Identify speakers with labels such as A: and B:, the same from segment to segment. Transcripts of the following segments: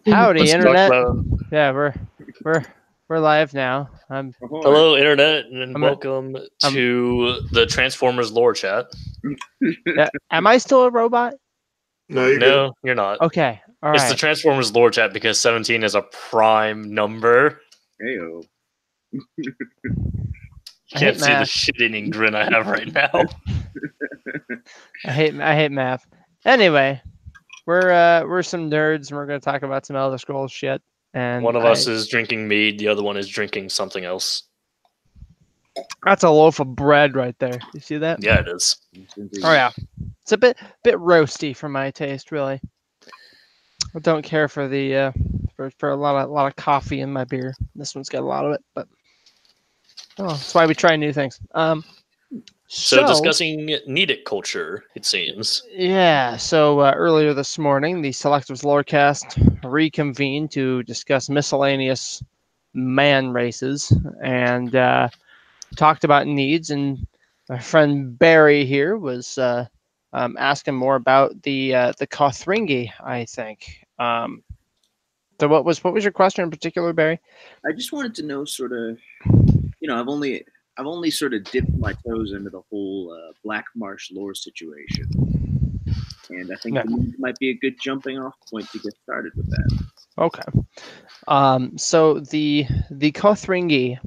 A: Howdy,
B: Let's talk
A: internet.
B: about
A: Yeah, we're we're live now.
C: Ahoy.
B: hello, internet, and
A: I'm a,
B: welcome
A: I'm
B: to the Transformers lore chat.
A: yeah, am I still a robot?
C: No, you're good.
B: No, you're not.
A: Okay, all
B: It's the
A: right.
B: Transformers lore chat because 17 is a prime number.
C: Heyo.
B: You
A: I
B: can't
A: hate
B: see the
A: math.
B: shit-eating grin I have right now.
A: I hate math. Anyway, we're some nerds and we're gonna talk about some Elder Scrolls shit. And
B: One of us is drinking mead, the other one is drinking something else.
A: that's a loaf of bread right there. You see that?
B: Yeah, it is.
A: Oh yeah. It's a bit roasty for my taste, really. I don't care for the for a lot of coffee in my beer. This one's got a lot of it, but that's why we try new things.
B: So discussing Nedic culture, it seems.
A: Yeah, so earlier this morning, the Selectives Lorecast reconvened to discuss miscellaneous man races and talked about needs. And my friend Barry here was asking more about the Kothringi, I think. So what was your question in particular, Barry?
C: I just wanted to know, sort of, I've only sort of dipped my toes into the whole Black Marsh lore situation, and I think
A: Yeah.
C: the might be a good jumping off point to get started with that.
A: Okay. So the Kothringi,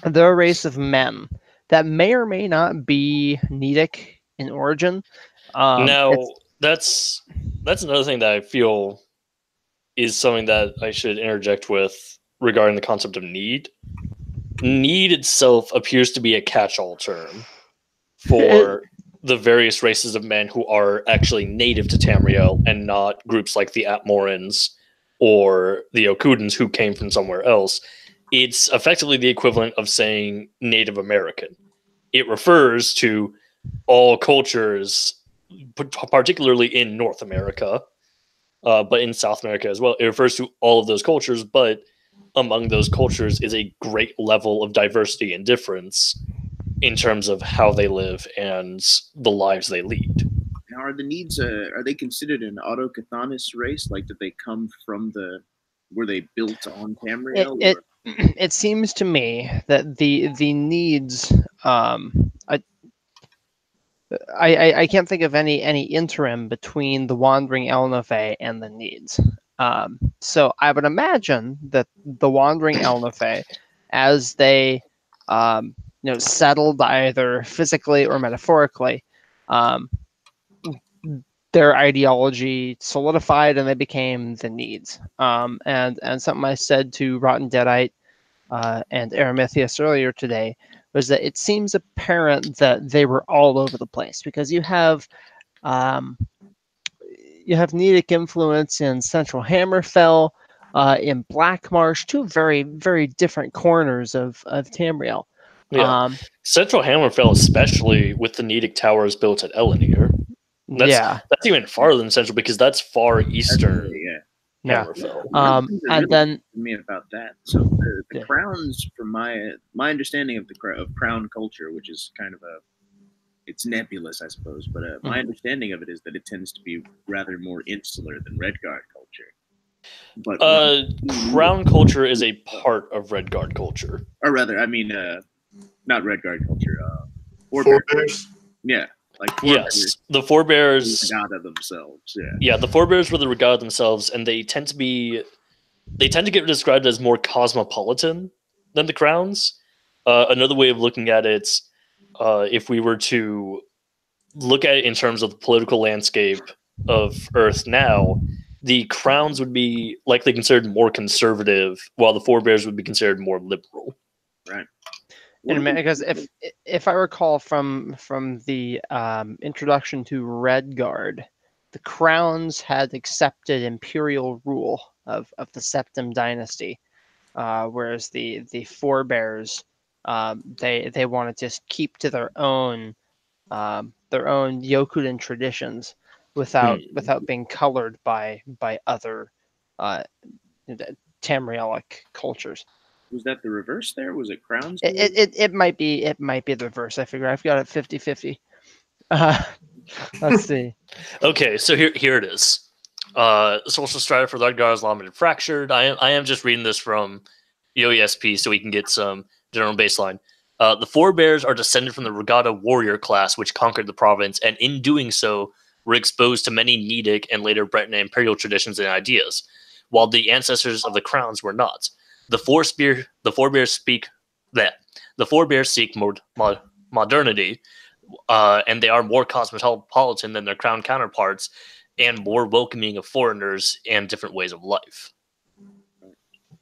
A: they're a race of men that may or may not be Nedic in origin.
B: Now, that's another thing that I feel is something that I should interject with regarding the concept of need. Need itself appears to be a catch-all term for the various races of men who are actually native to Tamriel and not groups like the Atmorans or the Okudans who came from somewhere else. It's effectively the equivalent of saying Native American. It refers to all cultures, particularly in North America, but in South America as well. It refers to all of those cultures, but among those cultures is a great level of diversity and difference in terms of how they live and the lives they lead.
C: Now, are the needs are they considered an autochthonous race? Like, did they come from were they built on Tamriel?
A: It seems to me that the needs I can't think of any interim between the Wandering Elnafe and the needs. So I would imagine that the Wandering Elnafe, as they settled either physically or metaphorically, their ideology solidified and they became the needs. And something I said to Rotten Deadite and Aramithius earlier today was that it seems apparent that they were all over the place because you have Nedic influence in Central Hammerfell, in Black Marsh, two very, very different corners of Tamriel.
B: Yeah. Central Hammerfell, especially with the Nedic towers built at Elenir. That's even farther than Central because that's far eastern. Hammerfell.
A: And then
C: me about that. So the crowns, from my understanding of of crown culture, which is kind of it's nebulous, I suppose, but my understanding of it is that it tends to be rather more insular than Redguard culture.
B: But crown culture is a part of Redguard culture,
C: or rather, I mean, not Redguard culture.
D: Forebears.
C: Yeah. Like
B: yes, the forebears
C: regada themselves.
B: Yeah, the forebears were the regada themselves, and they tend to get described as more cosmopolitan than the crowns. Another way of looking at it, if we were to look at it in terms of the political landscape of Earth now, the crowns would be likely considered more conservative, while the forebears would be considered more liberal.
C: Right.
A: And because if I recall from the introduction to Redguard, the crowns had accepted imperial rule of the Septim dynasty, whereas the forebears they want to just keep to their own Yokudan traditions without being colored by other Tamrielic cultures.
C: Was that the reverse there? Was it crowns?
A: It might be the reverse. I figure I've got it 50-50. Let's see.
B: Okay, so here it is. Social strata for Ludgar is limited fractured. I am just reading this from ESP so we can get some general baseline. The forebears are descended from the Regatta warrior class, which conquered the province, and in doing so, were exposed to many Nedic and later Breton imperial traditions and ideas, while the ancestors of the crowns were not. The forebears seek modernity, and they are more cosmopolitan than their crown counterparts, and more welcoming of foreigners and different ways of life.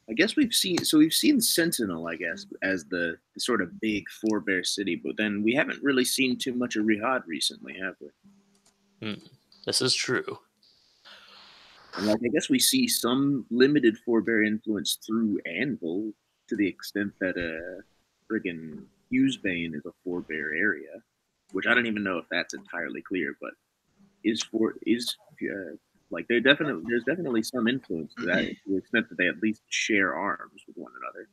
C: I guess we've seen Sentinel, I guess, as the sort of big forebear city, but then we haven't really seen too much of Rihad recently, have we?
B: This is true.
C: And I guess we see some limited forebear influence through Anvil, to the extent that friggin' Hughesbane is a forebear area, which I don't even know if that's entirely clear, but there's definitely some influence to that, to the extent that they at least share arms with one another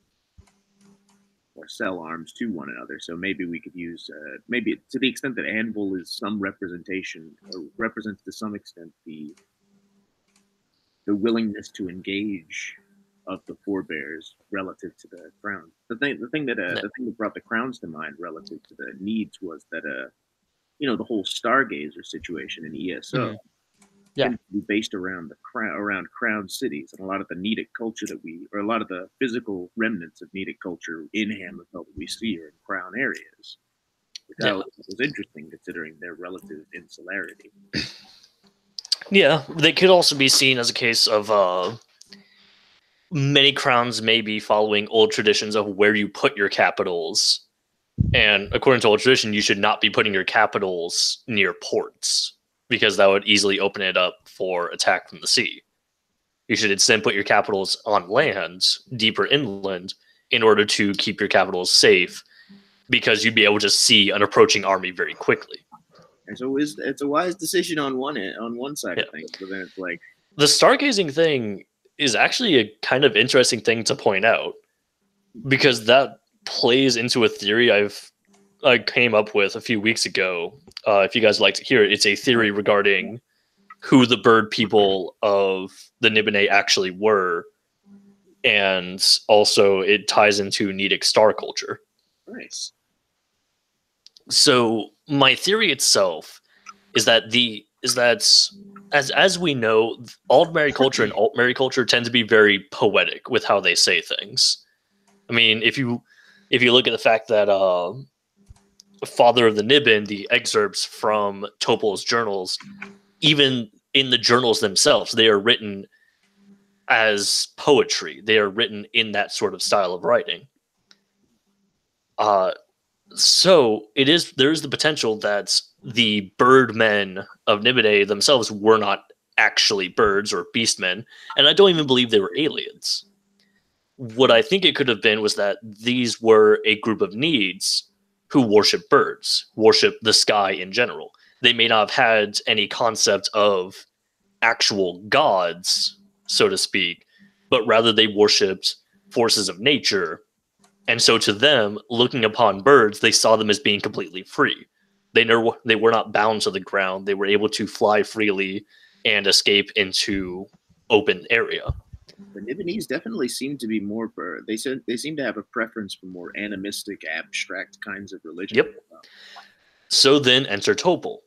C: or sell arms to one another. So maybe we could use maybe to the extent that Anvil is some representation or represents to some extent the willingness to engage of the forebears relative to the crown. The thing that brought the crowns to mind relative to the needs was that the whole Stargazer situation in ESO tends to be based around crown cities, and a lot of the Nedic culture or a lot of the physical remnants of Nedic culture in Hammerfell that we see are in crown areas. Which was interesting considering their relative insularity.
B: Yeah, they could also be seen as a case of many crowns may be following old traditions of where you put your capitals. And according to old tradition, you should not be putting your capitals near ports, because that would easily open it up for attack from the sea. You should instead put your capitals on land, deeper inland, in order to keep your capitals safe, because you'd be able to see an approaching army very quickly.
C: And so it's a wise decision on one side of things, but then it's like
B: the stargazing thing is actually a kind of interesting thing to point out, because that plays into a theory I came up with a few weeks ago. If you guys would like to hear it, it's a theory regarding who the bird people of the Nibene actually were, and also it ties into Nedic star culture.
C: Nice.
B: So my theory itself is that as we know, Aldmeri culture and Altmeri culture tend to be very poetic with how they say things. I mean, if you look at the fact that Father of the Niben, the excerpts from Topol's journals, even in the journals themselves, they are written as poetry. They are written in that sort of style of writing. So there is the potential that the birdmen of Nibene themselves were not actually birds or beastmen, and I don't even believe they were aliens. What I think it could have been was that these were a group of Needs who worship birds, worship the sky in general. They may not have had any concept of actual gods, so to speak, but rather they worshipped forces of nature. And so to them, looking upon birds, they saw them as being completely free. They were not bound to the ground. They were able to fly freely and escape into open area.
C: The Nibenese definitely seem to be more. They seem to have a preference for more animistic, abstract kinds of religion.
B: Yep. So then enter Topol.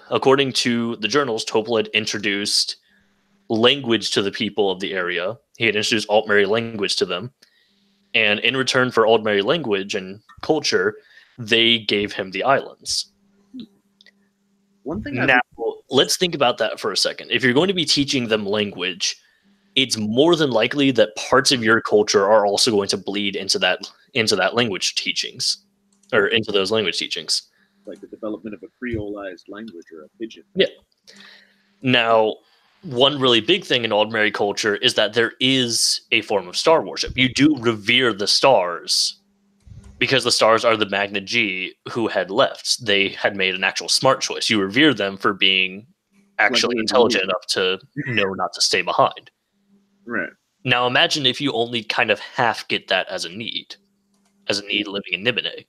B: According to the journals, Topol had introduced language to the people of the area. He had introduced Altmeri language to them. And in return for Altmeri language and culture, they gave him the islands.
C: One thing
B: now, let's think about that for a second. If you're going to be teaching them language, it's more than likely that parts of your culture are also going to bleed into that language teachings, or into those language teachings.
C: Like the development of a Creolized language or a pidgin.
B: Yeah. Now, one really big thing in Aldmeri culture is that there is a form of star worship. You do revere the stars, because the stars are the Magna G who had left. They had made an actual smart choice. You revere them for being actually intelligent enough to know not to stay behind.
C: Right.
B: Now imagine if you only kind of half get that as a need living in Nibene.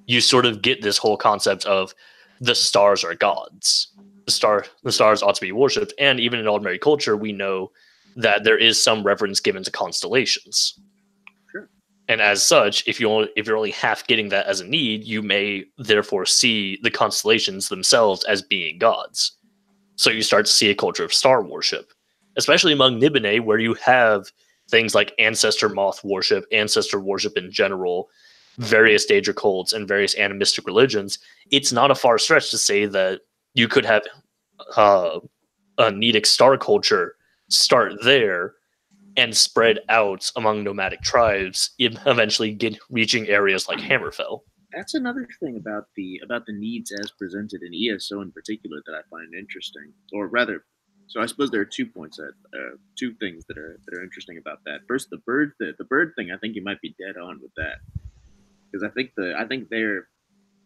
B: You sort of get this whole concept of the stars are gods. the stars ought to be worshipped. And even in ordinary culture, we know that there is some reverence given to constellations.
C: Sure.
B: And as such, if you're only half getting that as a need, you may therefore see the constellations themselves as being gods. So you start to see a culture of star worship, especially among Nibene, where you have things like ancestor moth worship in general, various Daedra cults, and various animistic religions. It's not a far stretch to say that you could have a Nedic star culture start there and spread out among nomadic tribes, eventually reaching areas like Hammerfell.
C: That's another thing about the needs as presented in ESO in particular that I find interesting, or rather, so I suppose there are 2 points that two things that are interesting about that. First, the bird thing. I think you might be dead on with that, because I think they're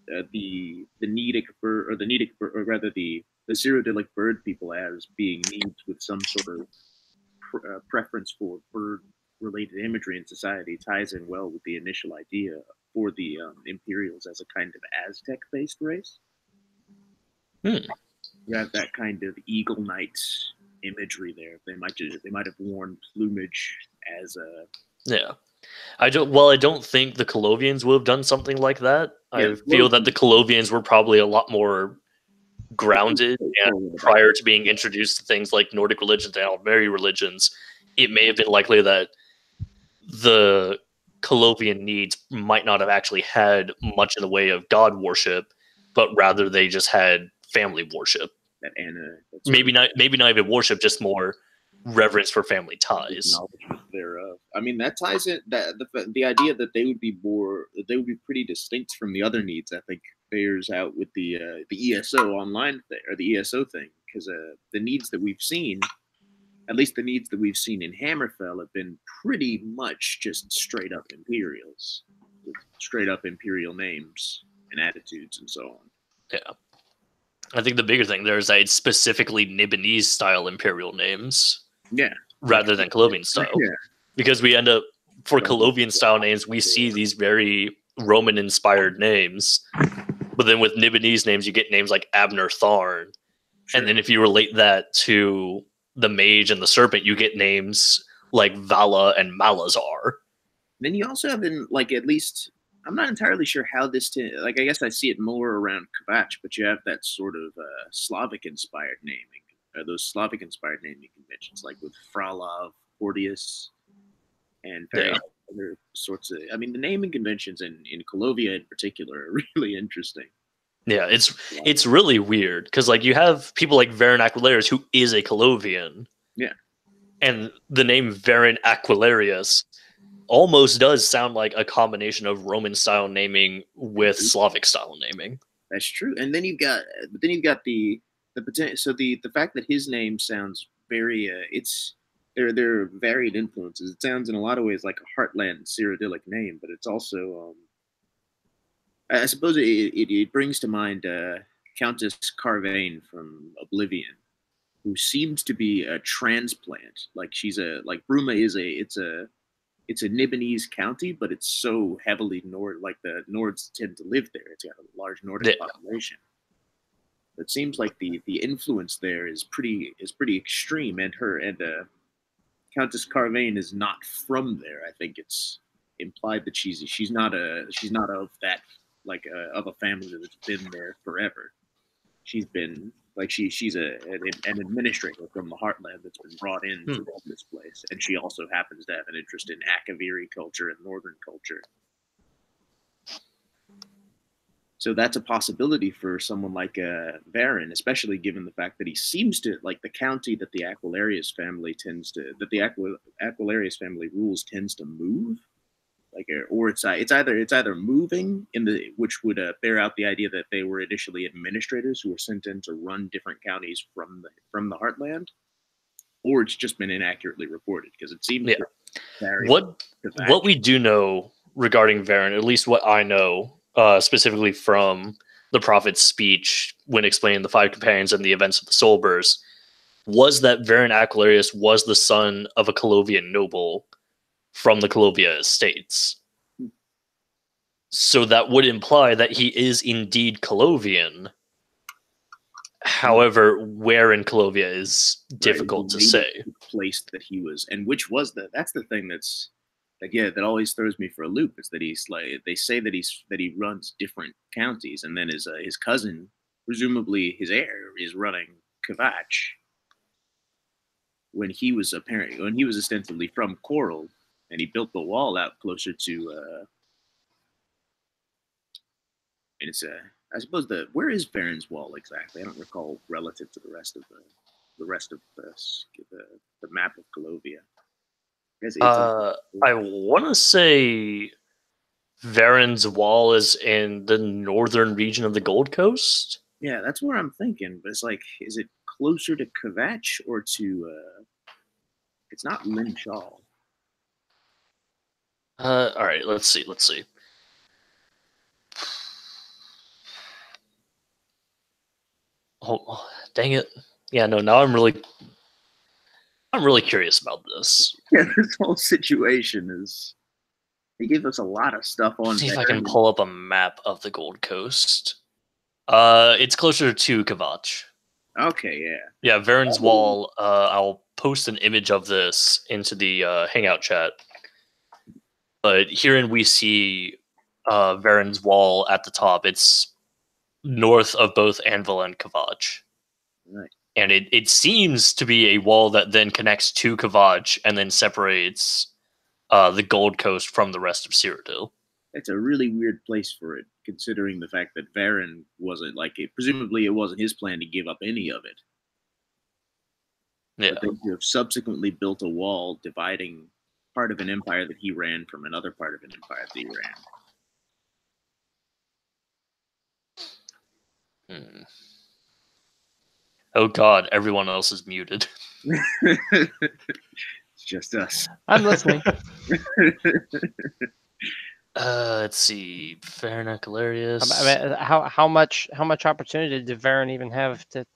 C: the Nedic bird, or the Nedic bird, or rather the Cyrodiilic bird people as being needs with some sort of preference for bird-related imagery in society ties in well with the initial idea for the Imperials as a kind of Aztec-based race. You have that kind of eagle knight imagery there. They might have worn plumage as a
B: I don't think the Colovians would have done something like that. Yeah, I feel that the Colovians were probably a lot more grounded, and prior to being introduced to things like Nordic religions and Aldmeri religions, it may have been likely that the Colovian needs might not have actually had much in the way of god worship, but rather they just had family worship. Maybe not even worship, just more reverence for family ties.
C: Thereof. I mean, that ties in that the idea that they would be pretty distinct from the other needs. I think bears out with the ESO online thing, or the ESO thing, because the needs that we've seen, at least the needs that we've seen in Hammerfell, have been pretty much just straight up Imperials, with straight up Imperial names and attitudes and so on.
B: Yeah. I think the bigger thing there is that it's specifically Nibonese style Imperial names.
C: Yeah.
B: Rather than Colovian style.
C: Yeah.
B: Because we end up, for Colovian style names, we see these very Roman inspired names. But then with Nibonese names, you get names like Abner Tharn. Sure. And then if you relate that to the Mage and the Serpent, you get names like Vala and Malazar.
C: Then you also have, at least, I'm not entirely sure how this, I guess I see it more around Kvatch, but you have that sort of Slavic-inspired naming, those Slavic-inspired naming conventions, like with Frolov, Porteous, and various other sorts of, I mean, the naming conventions in Colovia in particular are really interesting.
B: Yeah, it's really weird, because like you have people like Varen Aquilarius, who is a Colovian.
C: Yeah.
B: And the name Varen Aquilarius almost does sound like a combination of Roman style naming with Slavic style naming.
C: That's true. And then you've got the potential. So the fact that his name sounds very there are varied influences. It sounds in a lot of ways like a Heartland Cyrodiilic name, but it's also I suppose it brings to mind Countess Carvain from Oblivion, who seems to be a transplant. Like Bruma is it's a Nibonese county, but it's so heavily Nord, like the Nords tend to live there. It's got a large Nordic population. It seems like the influence there is pretty extreme, and Countess Carvain is not from there. I think it's implied that she's not of that, like of a family that's been there forever. She's been like she's an administrator from the Heartland that's been brought in to run this place, and she also happens to have an interest in Akaviri culture and Northern culture. So that's a possibility for someone like Varen, especially given the fact that he seems to, like, the county that the Aquilarius family rules tends to move, like, or it's either moving which would bear out the idea that they were initially administrators who were sent in to run different counties from the Heartland, or it's just been inaccurately reported, because it seems to vary.
B: What we do know regarding Varen, at least what I know, specifically from the prophet's speech when explaining the five companions and the events of the Soulburst, was that Varen Aquilarius was the son of a Colovian noble from the Colovia estates. So that would imply that he is indeed Colovian. However, where in Calovia is difficult to say.
C: The place that he was, and which was that's the thing that's that always throws me for a loop, is that he's like, they say that he runs different counties, and then his cousin, presumably his heir, is running Kvatch when he was ostensibly from Coral, and he built the wall out closer to and it's I suppose where is Varen's wall exactly? I don't recall relative to the rest of the map of Calovia.
B: I want to say Varen's wall is in the northern region of the Gold Coast.
C: Yeah, that's where I'm thinking. But it's like, is it closer to Kvatch or to? It's not Lin Shaw.
B: All right, let's see. Oh, dang it! Yeah, no. Now I'm really curious about this.
C: Yeah, this whole situation is. He gave us a lot of stuff on.
B: Let's see if I can pull up a map of the Gold Coast. It's closer to Kvatch.
C: Okay, yeah.
B: Yeah, Varen's wall. I'll post an image of this into the Hangout chat. But herein we see Varen's wall at the top. It's north of both Anvil and Kvatch.
C: Right.
B: And it seems to be a wall that then connects to Kvatch and then separates the Gold Coast from the rest of Cyrodiil.
C: It's a really weird place for it, considering the fact that Varen wasn't presumably it wasn't his plan to give up any of it.
B: Yeah.
C: But they have subsequently built a wall dividing part of an empire that he ran from another part of an empire that he
B: ran. Oh God, everyone else is muted.
C: It's just us.
A: I'm listening.
B: Let's see. Varen Hilarious.
A: I mean, how much opportunity did Varen even have to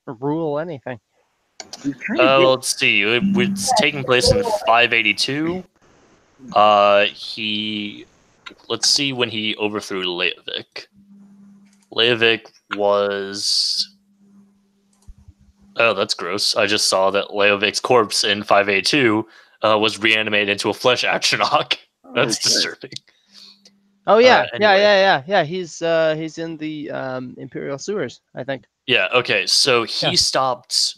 A: rule anything?
B: Let's see. It's taking place in 582. Let's see when he overthrew Leovic. Leovic was. Oh, that's gross. I just saw that Leovic's corpse in 582 was reanimated into a flesh Atronach. That's disturbing.
A: Oh yeah,
B: anyway.
A: yeah. He's in the Imperial sewers, I think.
B: Yeah. Okay. So he stopped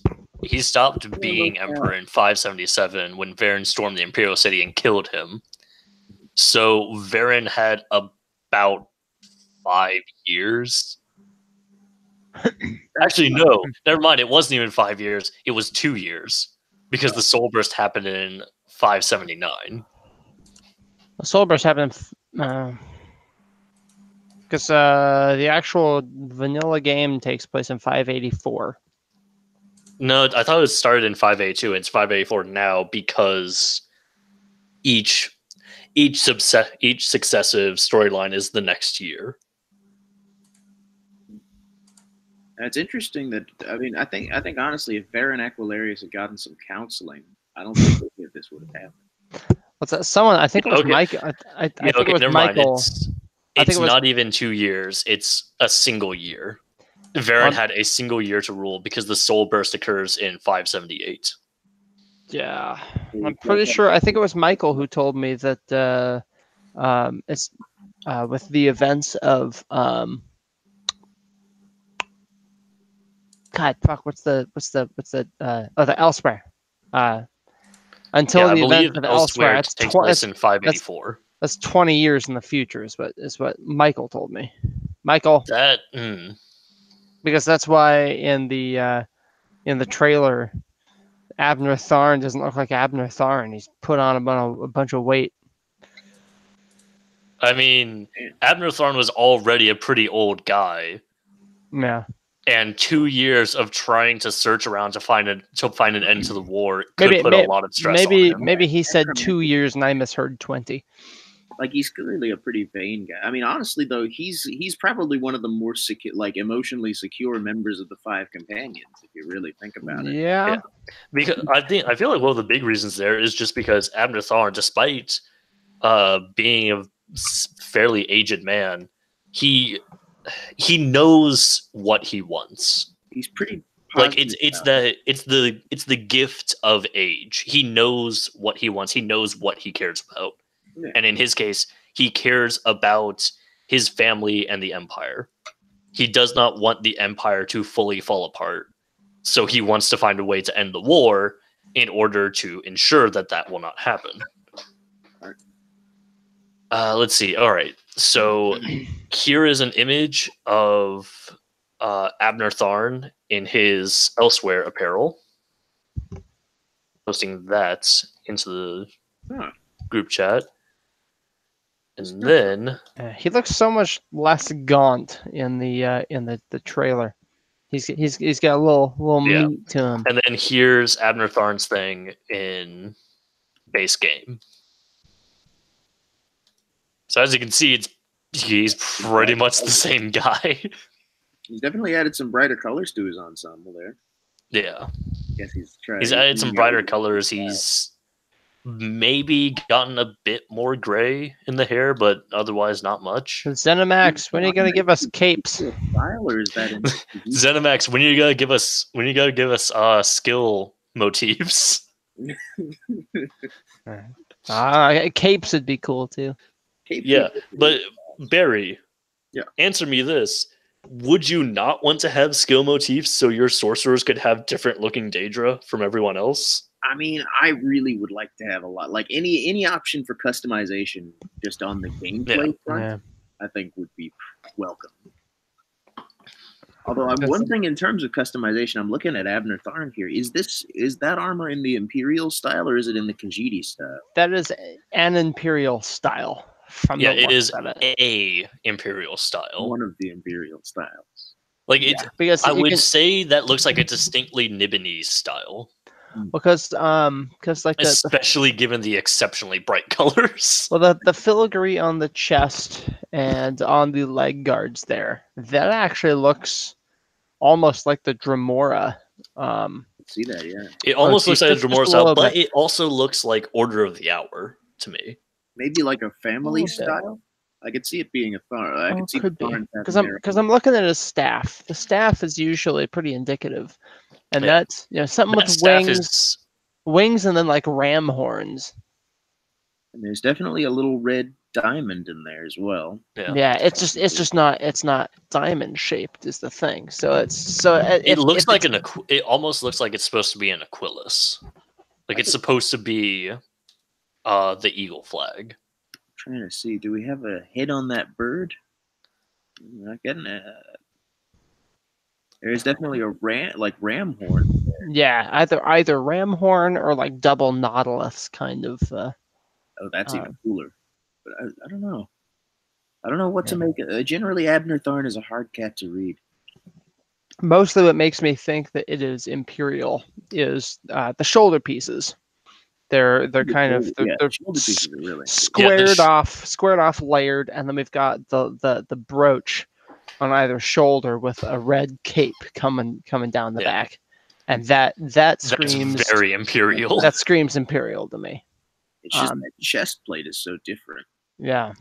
B: being emperor in 577 when Varen stormed the Imperial City and killed him. So Varen had about 5 years. Actually, no. Never mind. It wasn't even 5 years. It was 2 years because the Soul Burst happened in 579.
A: The Soul Burst happened because the actual vanilla game takes place in 584.
B: No, I thought it started in 582. It's 584 now because each successive storyline is the next year.
C: It's interesting that I think honestly, if Varen Aquilarius had gotten some counseling, I don't think this would have happened.
A: What's that? Someone, I think it was Mike. I think it was Michael.
B: It's not even 2 years. It's a single year. Varen had a single year to rule because the Soul Burst occurs in 578.
A: Yeah, I'm pretty sure. I think it was Michael who told me that it's with the events of God, fuck, what's the Elsewhere. Until the event of Elsewhere,
B: it takes place in 584.
A: That's 20 years in the future, is what Michael told me. Michael, because that's why in the trailer, Abner Tharn doesn't look like Abner Tharn. He's put on a bunch of weight.
B: I mean, Abner Tharn was already a pretty old guy.
A: Yeah.
B: And 2 years of trying to search around to find an end to the war could put a lot of stress on him.
A: Maybe he said 2 years and I misheard 20.
C: Like, he's clearly a pretty vain guy. I mean, honestly, though, he's probably one of the more emotionally secure members of the Five Companions, if you really think about it.
A: Yeah.
B: Because I feel like one of the big reasons there is just because Abner Tharn, despite being a fairly aged man, he knows what he wants.
C: He's pretty
B: like
C: positive
B: it's the gift of age. He knows what he wants. He knows what he cares about.
C: Yeah.
B: And in his case, he cares about his family and the empire. He does not want the empire to fully fall apart. So he wants to find a way to end the war in order to ensure that that will not happen. Let's see. All right. So here is an image of Abner Tharn in his Elsewhere apparel. Posting that into the group chat. And then
A: he looks so much less gaunt in the trailer. He's got a little meat to him.
B: And then here's Abner Tharn's thing in base game. So as you can see, he's pretty much the same guy.
C: He's definitely added some brighter colors to his ensemble there.
B: Yeah.
C: Guess
B: he's added some brighter colors. He's maybe gotten a bit more gray in the hair, but otherwise not much.
A: ZeniMax, when are you gonna give us capes?
C: Style, or is that
B: ZeniMax, when are you gonna give us skill motifs?
A: Capes would be cool too.
B: Yeah, but Barry, answer me this. Would you not want to have skill motifs so your sorcerers could have different looking Daedra from everyone else?
C: I mean, I really would like to have a lot, like any option for customization just on the gameplay front, I think would be welcome. Although one thing in terms of customization, I'm looking at Abner Tharn here. Is that armor in the Imperial style or is it in the Khajiit style?
A: That is an Imperial style.
B: It is a Imperial style.
C: One of the Imperial styles.
B: Like because I would say that looks like a distinctly Nibonese style.
A: Because like
B: especially given the exceptionally bright colors.
A: Well, the filigree on the chest and on the leg guards there, that actually looks almost like the Dremora.
C: See that, yeah.
B: It almost looks like a Dremora style, but it also looks like Order of the Hour to me.
C: Maybe like a family style. I could see it being a Tharn. I could see
A: the Tharn because I'm looking at his staff. The staff is usually pretty indicative, and that's something with wings and then like ram horns.
C: And there's definitely a little red diamond in there as well.
A: Yeah, it's just not diamond shaped is the thing. So
B: it almost looks like it's supposed to be an Aquilus. Like it's supposed to be the eagle flag.
C: I'm trying to see, do we have a head on that bird? I'm not getting it. There's definitely a ram horn there.
A: Yeah, either ram horn or like double nautilus kind of.
C: Oh, that's even cooler. But I don't know. I don't know what to make. Generally, Abner Tharn is a hard cat to read.
A: Mostly, what makes me think that it is Imperial is the shoulder pieces. They're kind of squared off, layered, and then we've got the brooch on either shoulder with a red cape coming down the back, and that screams
B: that's very Imperial.
A: That screams Imperial to me.
C: It's just that chest plate is so different.
A: Yeah.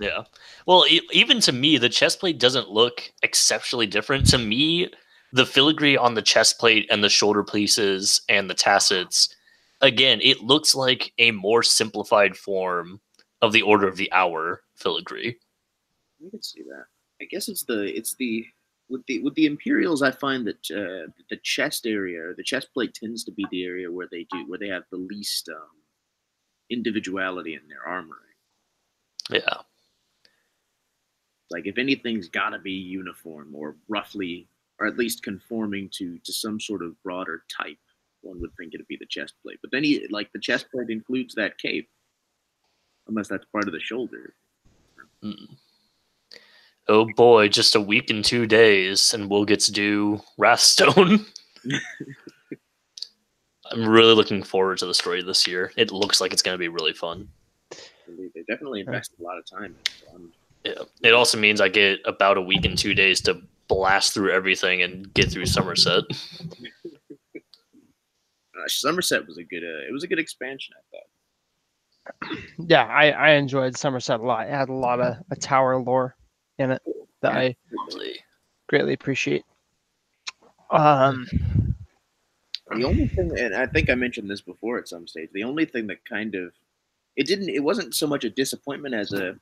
B: Well, even to me, the chest plate doesn't look exceptionally different. To me, the filigree on the chest plate and the shoulder pieces and the tassets, again, it looks like a more simplified form of the Order of the Hour filigree.
C: I can see that. I guess it's the with the Imperials. I find that the chest area, or the chest plate, tends to be the area where they have the least individuality in their armoring.
B: Yeah.
C: Like if anything's got to be uniform or roughly, or at least conforming to some sort of broader type, one would think it'd be the chest plate. But then the chest plate includes that cape, unless that's part of the shoulder.
B: Oh boy, just a week and 2 days, and we'll get to do Wrathstone. I'm really looking forward to the story this year. It looks like it's going to be really fun.
C: They definitely invest a lot of time in it.
B: Yeah. It also means I get about a week and 2 days to blast through everything and get through Somerset.
C: Somerset was a good expansion, I thought.
A: Yeah, I enjoyed Somerset a lot. It had a lot of tower lore in it that I greatly appreciate.
C: The only thing, and I think I mentioned this before at some stage, the only thing that kind of it wasn't so much a disappointment as it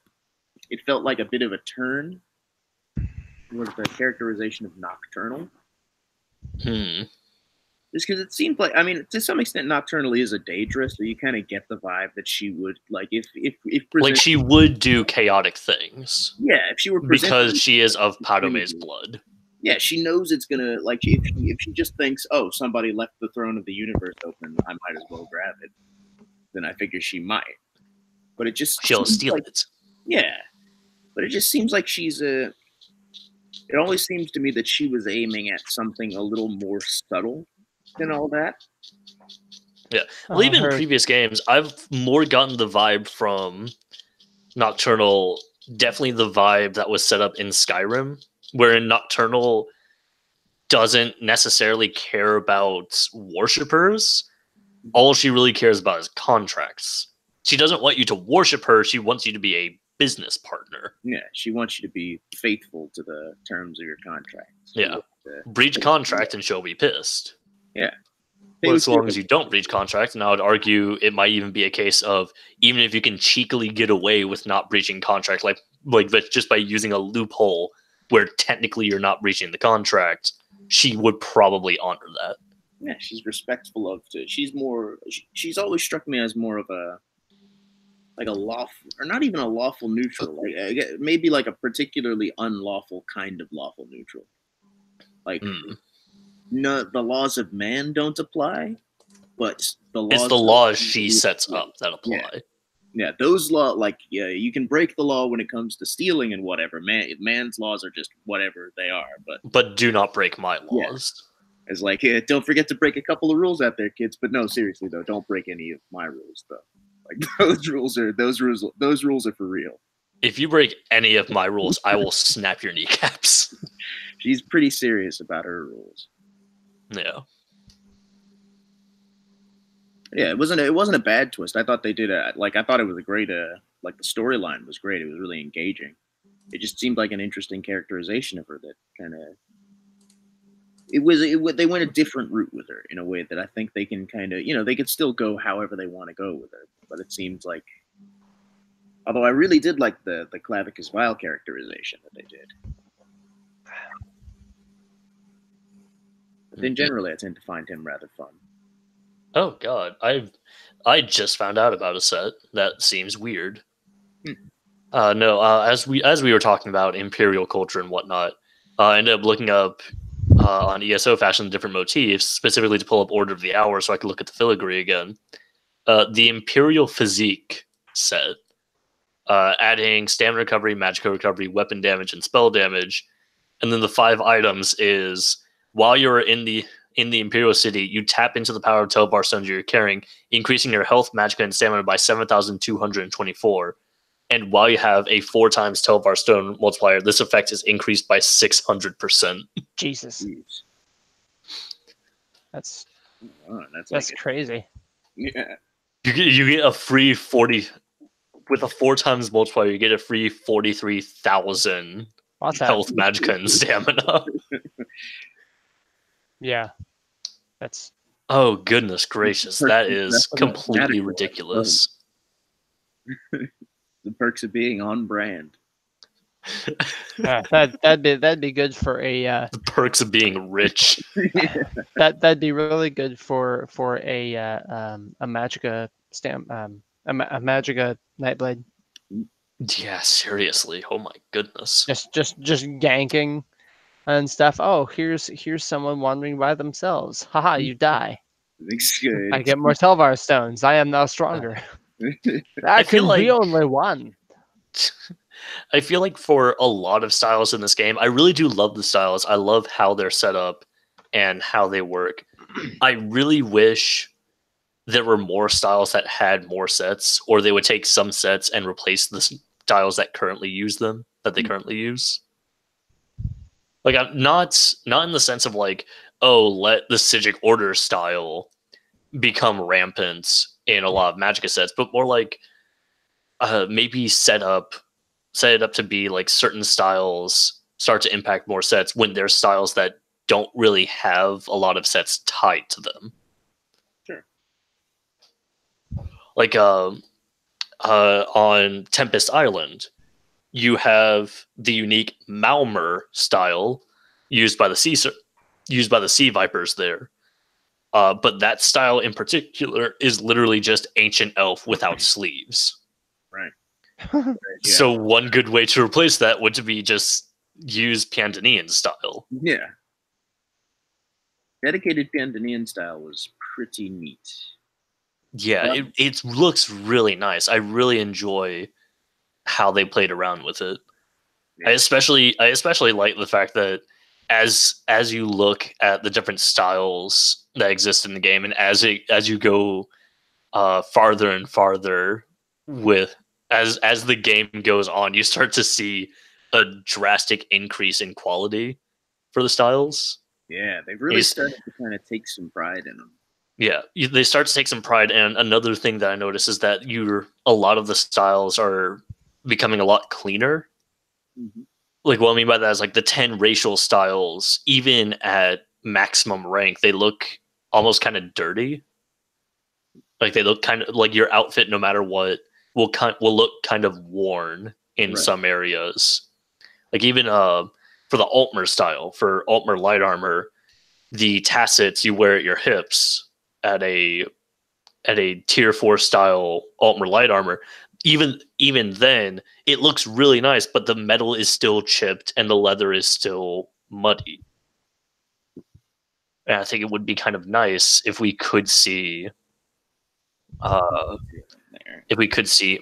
C: felt like a bit of a turn was the characterization of Nocturnal. Just because it seemed like, I mean, to some extent, Nocturnal is a Daedra, so you kind of get the vibe that she would, like, if
B: like she would do chaotic things.
C: Yeah, if she were
B: because she is of Padome's blood.
C: Yeah, she knows it's gonna, like, if she just thinks, oh, somebody left the throne of the universe open, I might as well grab it. Then I figure she might. But it just
B: she'll steal it.
C: Yeah, but it just seems like she's a. It always seems to me that she was aiming at something a little more subtle than all that.
B: Yeah. Well, even in previous games, I've more gotten the vibe from Nocturnal, definitely the vibe that was set up in Skyrim, wherein Nocturnal doesn't necessarily care about worshippers. All she really cares about is contracts. She doesn't want you to worship her. She wants you to be a business partner.
C: Yeah, she wants you to be faithful to the terms of your contract.
B: Yeah. Breach contract and she'll be pissed.
C: Yeah.
B: Well, as long as you don't breach contract, and I would argue it might even be a case of even if you can cheekily get away with not breaching contract, like just by using a loophole where technically you're not breaching the contract, she would probably honor that.
C: Yeah, she's respectful of. She's always struck me as more of a lawful, or not even a lawful neutral, like maybe like a particularly unlawful kind of lawful neutral. Like. No, the laws of man don't apply, but
B: it's the laws she sets up that apply.
C: Yeah, those you can break the law when it comes to stealing and whatever. Man's laws are just whatever they are,
B: but do not break my laws.
C: Yeah. It's like, don't forget to break a couple of rules out there, kids. But no, seriously though, don't break any of my rules though. Like those rules are for real.
B: If you break any of my rules, I will snap your kneecaps.
C: She's pretty serious about her rules.
B: Yeah.
C: Yeah, it wasn't a bad twist. I thought they did I thought it was a great the storyline was great. It was really engaging. It just seemed like an interesting characterization of her that kind of they went a different route with her in a way that I think they can kind of, they could still go however they want to go with her, but it seems like, although I really did like the Clavicus Vile characterization that they did. But then generally, I tend to find him rather fun.
B: Oh God, I just found out about a set that seems weird. As we were talking about imperial culture and whatnot, I ended up looking up on ESO Fashion different motifs, specifically to pull up Order of the Hour so I could look at the filigree again. The Imperial Physique set, adding stamina recovery, magical recovery, weapon damage, and spell damage, and then the 5 items is. While you're in the Imperial City, you tap into the power of 12 bar stones you're carrying, increasing your health, magicka, and stamina by 7,224. And while you have a 4 times 12 bar stone multiplier, this effect is increased by 600%.
A: Jesus.
C: Jeez.
A: That's
C: like
A: crazy.
C: Yeah.
B: You get a free 40 with a 4 times multiplier. You get a free 43,000 health, magicka, and stamina.
A: Yeah, that's.
B: Oh goodness gracious! That is completely ridiculous.
C: The perks of being on brand.
A: That'd be good for a.
B: The perks of being rich.
A: That'd be really good for a magicka stamp a magicka Nightblade.
B: Yeah, seriously. Oh my goodness.
A: Just ganking. And stuff. Oh, here's someone wandering by themselves. Haha, you die.
C: Looks good.
A: I get more Telvar stones. I am now stronger. That can be only one.
B: I feel like for a lot of styles in this game, I really do love the styles. I love how they're set up and how they work. I really wish there were more styles that had more sets, or they would take some sets and replace the styles that currently use them, that they currently use. Like, I'm not in the sense of like, oh, let the Sigic Order style become rampant in a lot of magicka sets, but more like maybe set it up to be like certain styles start to impact more sets when there's styles that don't really have a lot of sets tied to them.
C: Sure.
B: Like on Tempest Island, you have the unique Malmer style used by the sea vipers there. But that style in particular is literally just ancient elf without sleeves.
C: Right.
A: Yeah.
B: So one good way to replace that would be just use Pandanian style.
C: Yeah. Dedicated Pandanian style was pretty neat.
B: Yeah, it looks really nice. I really enjoy how they played around with it.
C: Yeah.
B: I especially like the fact that as you look at the different styles that exist in the game, and as you go farther and farther with as the game goes on, you start to see a drastic increase in quality for the styles.
C: Yeah, they've really started to kind of take some pride in them.
B: Yeah, they start to take some pride. And another thing that I notice is that a lot of the styles are becoming a lot cleaner.
C: Mm-hmm.
B: Like, what I mean by that is, like, the 10 racial styles, even at maximum rank, they look almost kind of dirty. Like, they look kind of like your outfit, no matter what, will look kind of worn in some areas. Like, even for the Altmer style, for Altmer light armor, the tassets you wear at your hips at a tier 4 style Altmer light armor, even then, it looks really nice, but the metal is still chipped and the leather is still muddy. And I think it would be kind of nice if we could see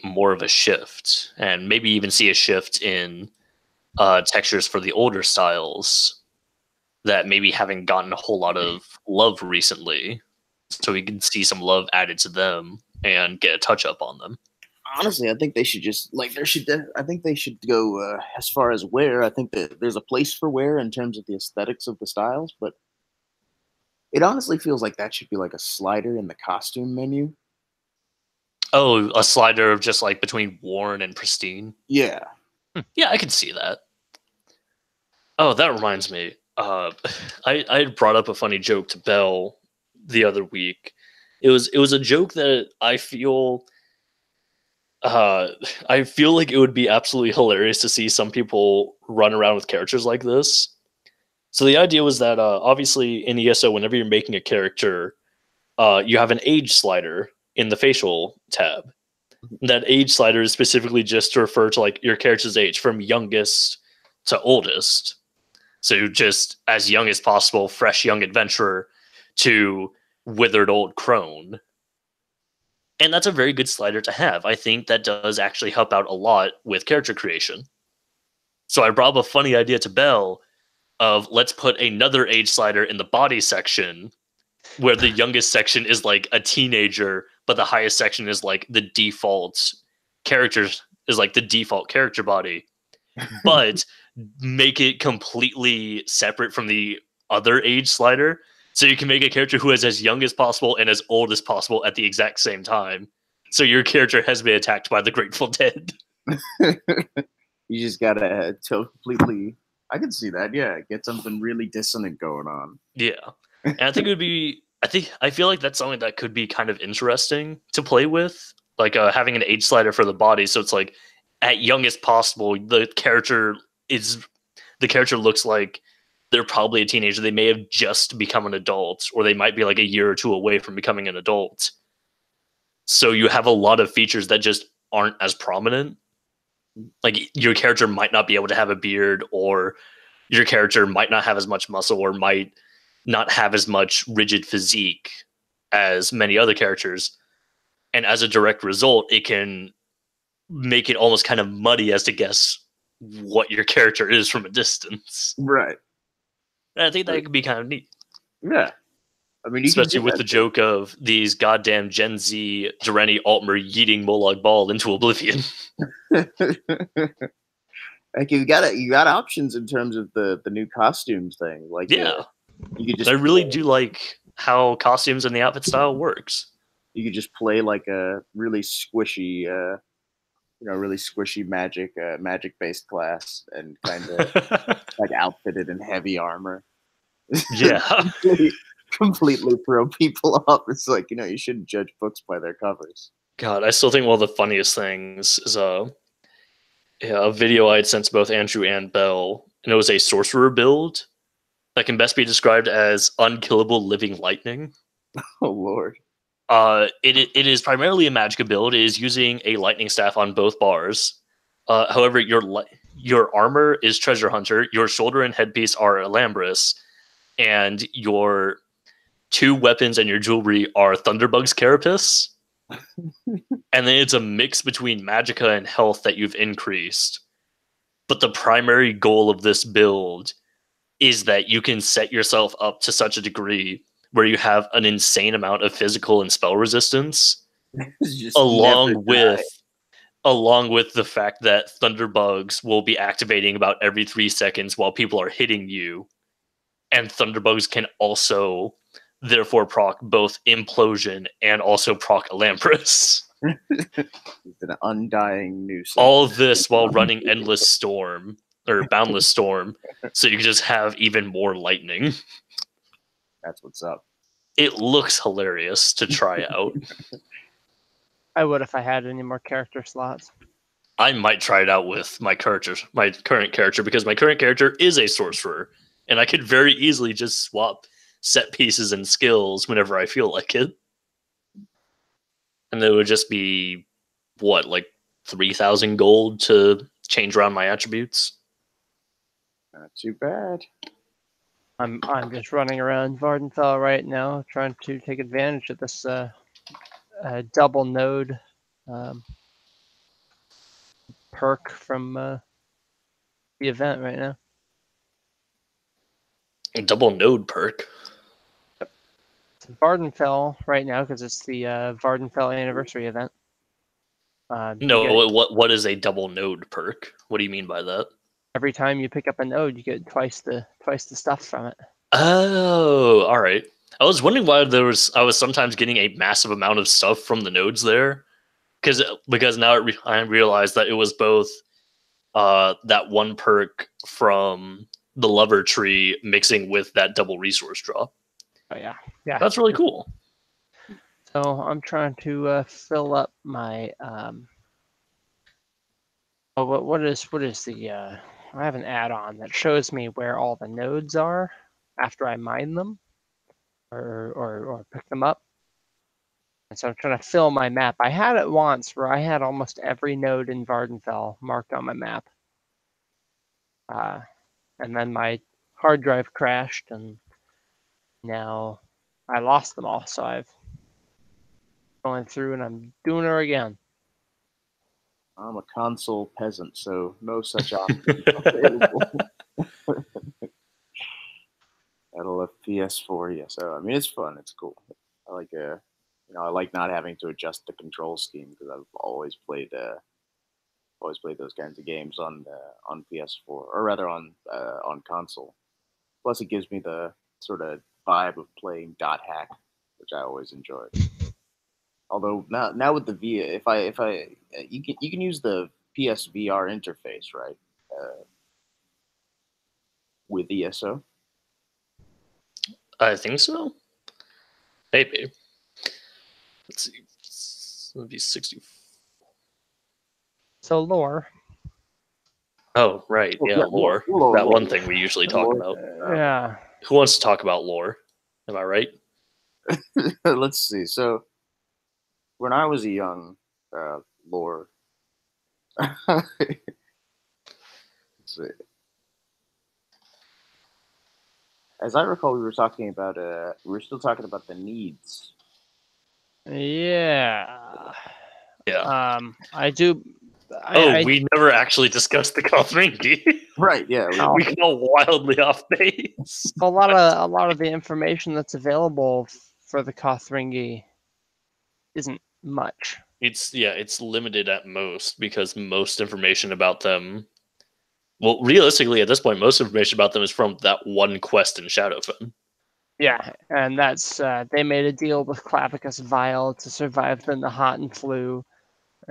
B: more of a shift, and maybe even see a shift in textures for the older styles that maybe haven't gotten a whole lot of love recently, so we can see some love added to them and get a touch up on them.
E: Honestly, I think they should just I think they should go as far as wear. I think that there's a place for wear in terms of the aesthetics of the styles, but it honestly feels like that should be like a slider in the costume menu.
B: Oh, a slider of just like between worn and pristine.
E: Yeah.
B: Yeah, I can see that. Oh, that reminds me. I brought up a funny joke to Belle the other week. It was a joke that I feel like it would be absolutely hilarious to see some people run around with characters like this. So the idea was that obviously in ESO, whenever you're making a character, you have an age slider in the facial tab. That age slider is specifically just to refer to like your character's age from youngest to oldest. So just as young as possible, fresh young adventurer, to withered old crone. And that's a very good slider to have. I think that does actually help out a lot with character creation. So I brought up a funny idea to Belle of, let's put another age slider in the body section, where the youngest section is like a teenager, but the highest section is like the default character body. But make it completely separate from the other age slider. So you can make a character who is as young as possible and as old as possible at the exact same time. So your character has been attacked by the Grateful Dead.
E: You just gotta completely... I can see that, yeah. Get something really dissonant going on.
B: Yeah. And I think it would be... I feel like that's something that could be kind of interesting to play with. Like having an age slider for the body. So it's like, at youngest possible, the character looks like they're probably a teenager. They may have just become an adult, or they might be like a year or two away from becoming an adult. So you have a lot of features that just aren't as prominent. Like, your character might not be able to have a beard, or your character might not have as much muscle, or might not have as much rigid physique as many other characters. And as a direct result, it can make it almost kind of muddy as to guess what your character is from a distance.
E: Right.
B: And I think that could be kind of neat.
E: Yeah. I mean,
B: especially with the joke of these goddamn Gen Z Durrani Altmer yeeting Molag Bal into oblivion.
E: Like, you got options in terms of the new costumes thing. Like,
B: yeah,
E: you could just...
B: I really do like how costumes and the outfit style works.
E: You could just play like a really squishy, magic based class, and kind of like outfitted in heavy armor.
B: Yeah.
E: completely throw people off. It's like, you shouldn't judge books by their covers.
B: God, I still think one of the funniest things is a video I had sent to both Andrew and Bell, and it was a sorcerer build that can best be described as unkillable living lightning.
E: Oh Lord.
B: It is primarily a magic ability. It is using a lightning staff on both bars. However, your armor is Treasure Hunter, your shoulder and headpiece are Alambris, and your 2 weapons and your jewelry are Thunderbug's Carapace. And then it's a mix between magicka and health that you've increased. But the primary goal of this build is that you can set yourself up to such a degree where you have an insane amount of physical and spell resistance, along with the fact that Thunderbugs will be activating about every 3 seconds while people are hitting you, and Thunderbugs can also therefore proc both Implosion and also proc Alambris.
E: It's an undying nuisance.
B: All of this while running Endless Storm or Boundless Storm, so you can just have even more lightning.
E: That's what's up.
B: It looks hilarious to try out.
A: I would if I had any more character slots.
B: I might try it out with my current character, because my current character is a sorcerer, and I could very easily just swap set pieces and skills whenever I feel like it. And it would just be, what, like 3,000 gold to change around my attributes?
E: Not too bad.
A: I'm just running around Vardenfell right now, trying to take advantage of this double node perk from the event right now.
B: A double node perk?
A: It's Vardenfell right now because it's the Vardenfell anniversary event.
B: No, what is a double node perk? What do you mean by that?
A: Every time you pick up a node, you get twice the stuff from it.
B: Oh, all right. I was wondering why I was sometimes getting a massive amount of stuff from the nodes there, because now I realized that it was both that one perk from the Lover Tree mixing with that double resource drop.
A: Oh yeah,
B: that's really cool.
A: So I'm trying to fill up my what is the I have an add-on that shows me where all the nodes are after I mine them or pick them up. And so I'm trying to fill my map. I had it once where I had almost every node in Vardenfell marked on my map. And then my hard drive crashed, and now I lost them all. So I've going through and I'm doing it again.
E: I'm a console peasant, so no such option available. That'll have PS4, yeah. So I mean, it's fun. It's cool. I like I like not having to adjust the control scheme, because I've always played those kinds of games on PS4, or rather on console. Plus, it gives me the sort of vibe of playing dot hack, which I always enjoyed. Although now with the Via, you can use the PSVR interface, right? With ESO.
B: I think so. Maybe. Let's see. It'll be 60.
A: So lore.
B: Oh, right. Yeah, lore. That one thing we usually talk about.
A: Yeah.
B: Who wants to talk about lore? Am I right?
E: Let's see. So, when I was a young lore, let's see. As I recall, we were still talking about the needs.
A: Yeah.
B: Yeah.
A: I do.
B: We never actually discussed the Kothringi.
E: Right. Yeah.
B: We got wildly off base.
A: A lot of the information that's available for the Kothringi isn't much.
B: It's limited at most, because most information about them, well, realistically at this point, most information about them is from that one quest in Shadowfen.
A: Yeah, and that's they made a deal with Clavicus Vile to survive the Nahaten flu,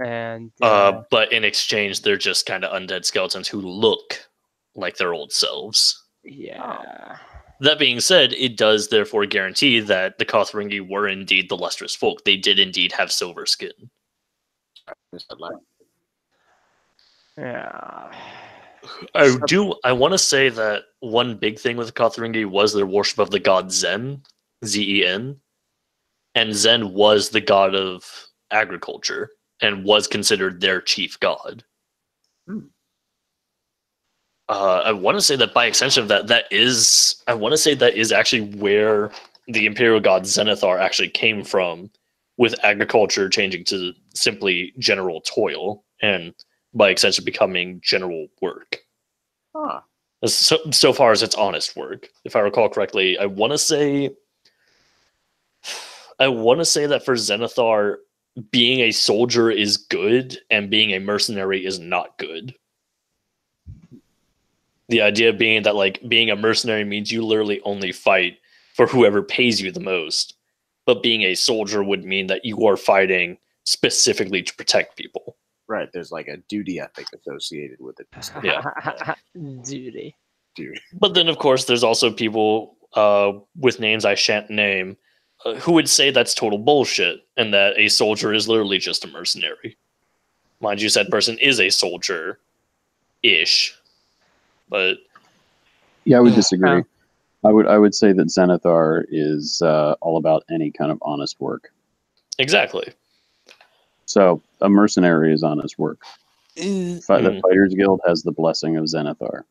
A: and
B: but in exchange, they're just kind of undead skeletons who look like their old selves.
A: Yeah.
B: That being said, it does therefore guarantee that the Kothringi were indeed the lustrous folk. They did indeed have silver skin.
A: Yeah.
B: I want to say that one big thing with the Kothringi was their worship of the god Zen, Zen, and Zen was the god of agriculture and was considered their chief god. I want to say that by extension of that is actually where the imperial god Zenithar actually came from, with agriculture changing to simply general toil, and by extension becoming general work.
E: Huh.
B: So far as it's honest work, if I recall correctly, I want to say that for Zenithar, being a soldier is good and being a mercenary is not good. The idea being that, like, being a mercenary means you literally only fight for whoever pays you the most, but being a soldier would mean that you are fighting specifically to protect people.
E: Right, there's like a duty ethic associated with it.
B: Yeah.
A: Duty.
B: But then, of course, there's also people with names I shan't name who would say that's total bullshit and that a soldier is literally just a mercenary. Mind you, said person is a soldier-ish. But
F: yeah, I would disagree. I would say that Zenithar is all about any kind of honest work.
B: Exactly.
F: So a mercenary is honest work. The Fighters Guild has the blessing of Zenithar.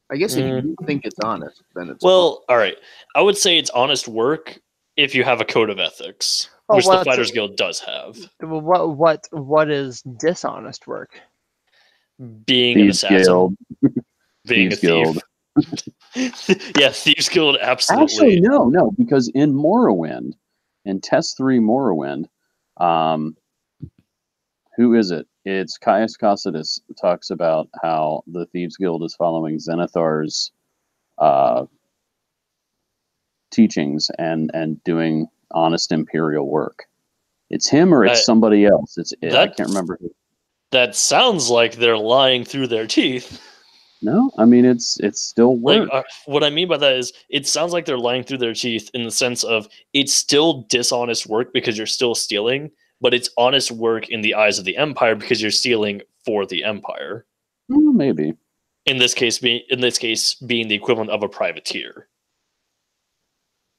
E: I guess if you think it's honest, then it's
B: all right. I would say it's honest work if you have a code of ethics, which the Fighters Guild does have.
A: What is dishonest work?
B: Being an assassin,
F: Guild.
B: being
F: Thieves
B: a thief.
F: Guild.
B: Yeah, Thieves Guild, absolutely.
F: Actually, no, because in Morrowind, in Test 3 Morrowind, who is it? It's Caius Cossidus talks about how the Thieves Guild is following Zenithar's teachings and doing honest imperial work. It's him or it's somebody else. I can't remember who.
B: That sounds like they're lying through their teeth.
F: No, I mean it's still work.
B: Like, what I mean by that is it sounds like they're lying through their teeth in the sense of it's still dishonest work because you're still stealing, but it's honest work in the eyes of the Empire because you're stealing for the Empire.
F: Maybe.
B: In this case, being the equivalent of a privateer.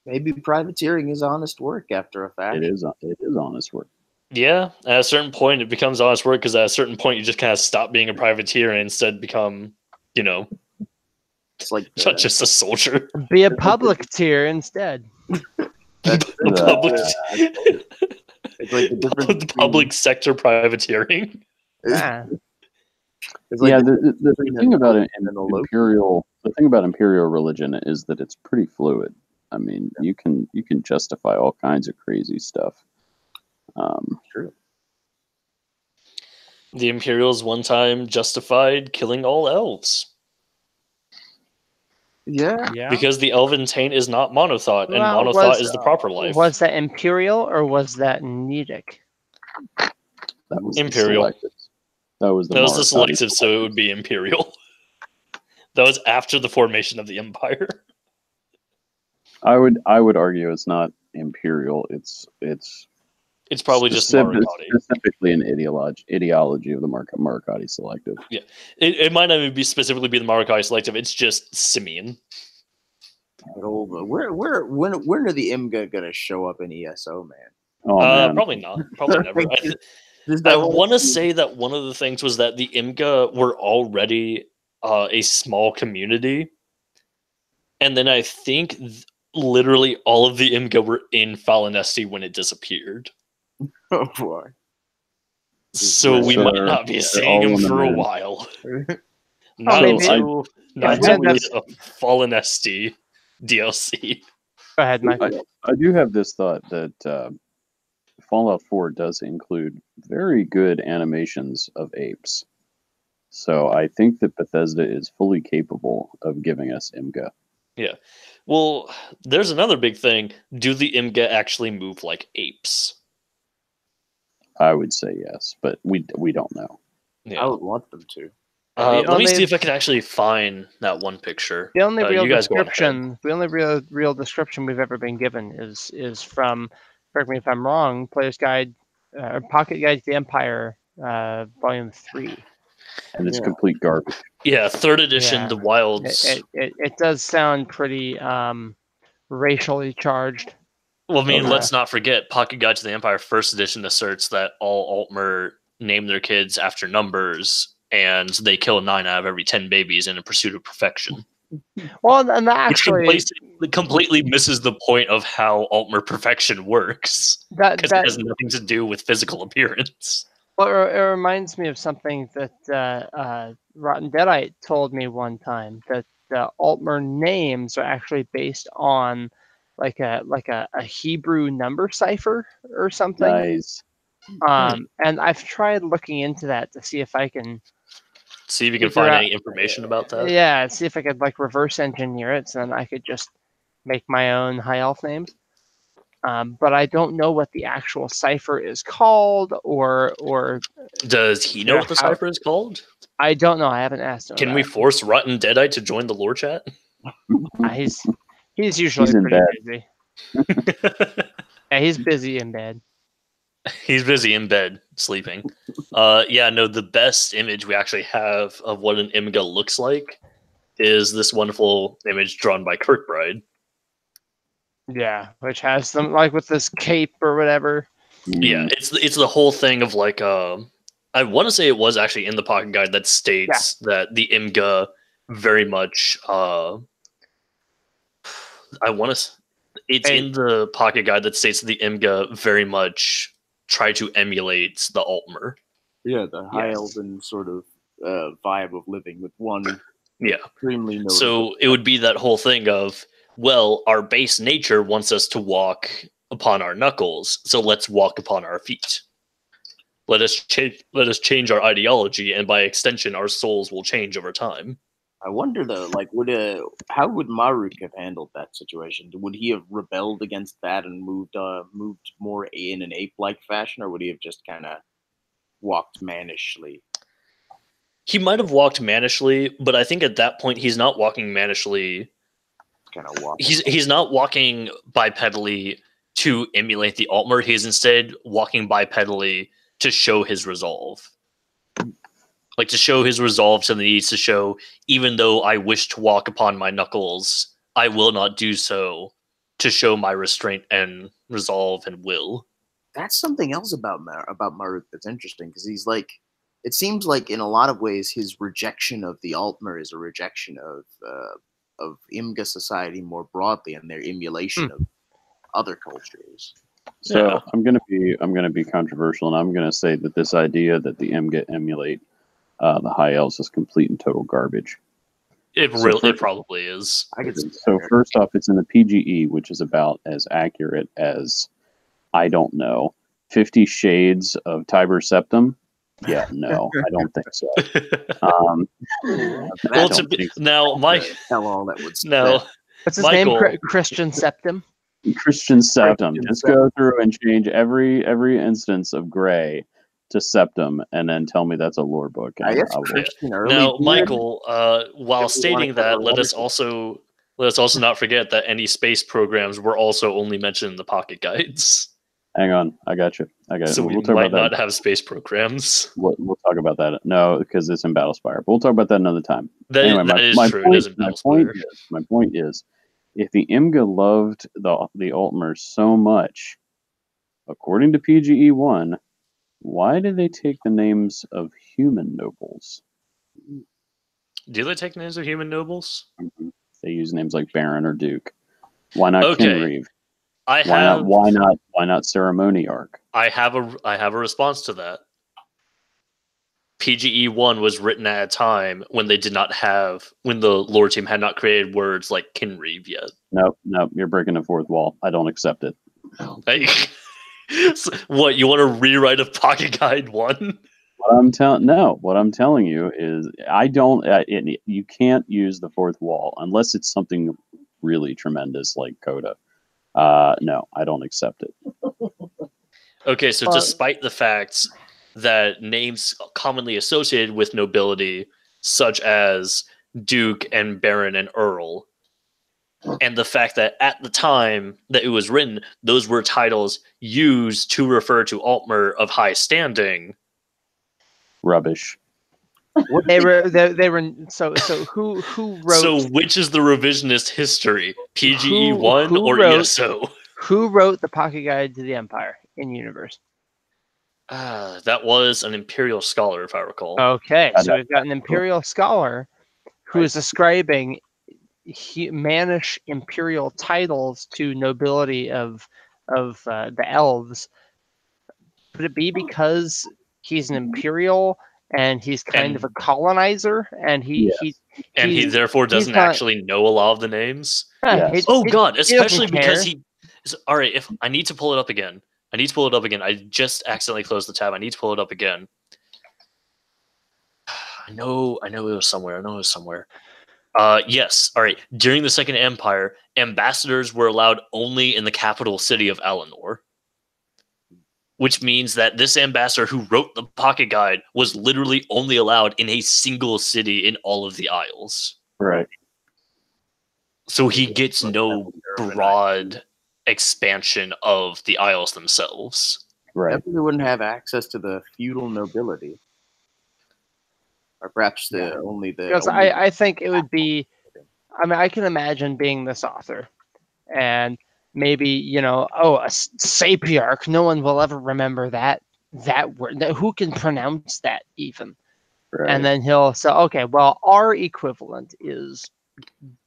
E: Maybe privateering is honest work after a fact.
F: It is honest work.
B: Yeah, at a certain point it becomes honest work because at a certain point you just kind of stop being a privateer and instead become,
E: it's like
B: not just a soldier.
A: Be a public tier instead.
E: It's like the difference
B: the public sector privateering.
A: Yeah.
F: The thing about it in imperial religion is that it's pretty fluid. I mean, you can justify all kinds of crazy stuff.
E: True.
B: The Imperials one time justified killing all elves.
E: Yeah.
B: Because the elven taint is not monothought, and monothought is the proper life.
A: Was that imperial or was that Nedic?
F: That was
B: imperial.
F: That was
B: the selective, so it would be imperial. That was after the formation of the empire.
F: I would argue it's not imperial. It's
B: probably just Marcotti.
F: Specifically an ideology of the Marcotti selective.
B: Yeah, it might not even be specifically be the Marcotti selective. It's just simian.
E: When are the IMGA gonna show up in ESO, man?
F: Oh, man.
B: Probably not. Probably never. I want to say that one of the things was that the IMGA were already a small community, and then I think literally all of the IMGA were in Falinesti when it disappeared.
E: Oh boy!
B: So we might not be seeing him for a while. Not until we get a Falinesti DLC.
A: Go ahead, Mike.
F: I do have this thought that Fallout 4 does include very good animations of apes. So I think that Bethesda is fully capable of giving us IMGA.
B: Yeah. Well, there's another big thing. Do the IMGA actually move like apes?
F: I would say yes, but we don't know.
B: Yeah.
E: I would want them to.
B: Let me see if I can actually find that one picture.
A: The only real
B: you guys
A: description, real description we've ever been given is from, correct me if I'm wrong, Player's Guide, Pocket Guide to the Empire, Volume 3.
F: And it's complete garbage.
B: Yeah, 3rd edition,
A: Yeah.
B: The Wilds.
A: It does sound pretty racially charged.
B: Well, I mean, let's not forget Pocket Guide to the Empire 1st edition asserts that all Altmer name their kids after numbers, and they kill 9 out of every 10 babies in a pursuit of perfection.
A: Well, and actually,
B: it completely misses the point of how Altmer perfection works, because it has nothing to do with physical appearance.
A: Well, it reminds me of something that Rotten Deadite told me one time, that the Altmer names are actually based on like a Hebrew number cipher or something.
F: Nice.
A: And I've tried looking into that to see if I can
B: see if you can find any information about that.
A: Yeah, see if I could like reverse engineer it, so then I could just make my own high elf names. But I don't know what the actual cipher is called, or
B: does he know what the cipher is called?
A: I don't know. I haven't asked him.
B: Can we force Rotten Deadite to join the lore chat?
A: He's usually pretty busy. Yeah, he's busy in bed.
B: He's busy in bed sleeping. The best image we actually have of what an Imga looks like is this wonderful image drawn by Kirkbride.
A: Yeah, which has some like with this cape or whatever.
B: Yeah, it's the whole thing of like I want to say it was actually in the Pocket Guide that states that the Imga very much it's in the Pocket Guide that states that the Imga very much try to emulate the Altmer.
E: Yeah, the high elven sort of vibe of living with one extremely notable.
B: So it would be that whole thing of, well, our base nature wants us to walk upon our knuckles, so let's walk upon our feet. Let us change our ideology, and by extension, our souls will change over time.
E: I wonder though, like, how would Maruk have handled that situation? Would he have rebelled against that and moved more in an ape-like fashion, or would he have just kind of walked manishly?
B: He might have walked manishly, but I think at that point he's not walking manishly. He's not walking bipedally to emulate the Altmer. He's instead walking bipedally to show his resolve. Like, to show his resolve to the needs to show, even though I wish to walk upon my knuckles, I will not do so, to show my restraint and resolve and will.
E: That's something else about Maruk that's interesting, because he's like, it seems like in a lot of ways his rejection of the Altmer is a rejection of Imga society more broadly and their emulation of other cultures.
F: So I'm gonna be controversial, and I'm gonna say that this idea that the Imga emulate the high elves is complete and total garbage.
B: It probably is.
F: So first off, it's in the PGE, which is about as accurate as, I don't know, 50 Shades of Tiber Septim. Yeah, no, I don't think so.
B: Now, Mike,
E: tell all that would
B: no.
A: What's his name? Christian Septim.
F: Christian Septim. Just go through and change every instance of gray to Septim, and then tell me that's a lore book.
B: Now, Michael, while stating that, let us also not forget that any space programs were also only mentioned in the Pocket Guides.
F: Hang on, I got you.
B: So we'll talk might about not that. Have space programs.
F: We'll talk about that. No, because it's in Battlespire. But we'll talk about that another time.
B: That is true.
F: My point is, if the Imga loved the Altmer so much, according to PGE 1, why did they take the names of human nobles?
B: Do they take names of human nobles?
F: Mm-hmm. They use names like Baron or Duke. Why not Kinreeve?
B: Why
F: not Ceremoniarch?
B: I have a response to that. PGE 1 was written at a time when when the lore team had not created words like Kinreeve yet.
F: Nope, you're breaking the fourth wall. I don't accept it.
B: So, what, you want to rewrite a Pocket Guide 1?
F: What I'm telling you is you can't use the fourth wall unless it's something really tremendous like Coda. No, I don't accept it.
B: Okay, so despite the fact that names commonly associated with nobility such as Duke and Baron and Earl. And the fact that at the time that it was written, those were titles used to refer to Altmer of high standing.
F: Rubbish.
A: They were so who wrote?
B: So which is the revisionist history? PGE 1
A: who
B: or
A: wrote-
B: ESO?
A: Who wrote the Pocket Guide to the Empire in universe?
B: That was an Imperial scholar, if I recall.
A: Okay, so we've got an Imperial scholar who is ascribing mannish imperial titles to nobility of the elves. Could it be because he's an imperial and he's kind of a colonizer, and he
B: therefore doesn't actually know a lot of the names?
F: Yes.
B: God, especially
A: doesn't
B: because
A: care.
B: all right, if I need to pull it up again. I just accidentally closed the tab. I need to pull it up again. I know it was somewhere. Yes. All right. During the Second Empire, ambassadors were allowed only in the capital city of Eleanor, which means that this ambassador who wrote the Pocket Guide was literally only allowed in a single city in all of the Isles.
F: Right.
B: So he gets no broad expansion of the Isles themselves.
F: Right.
E: Definitely wouldn't have access to the feudal nobility, or perhaps only the.
A: Because I think it would be. I mean, I can imagine being this author, and maybe a sapiarch. No one will ever remember that word. Who can pronounce that even?
F: Right.
A: And then he'll say, okay, well, our equivalent is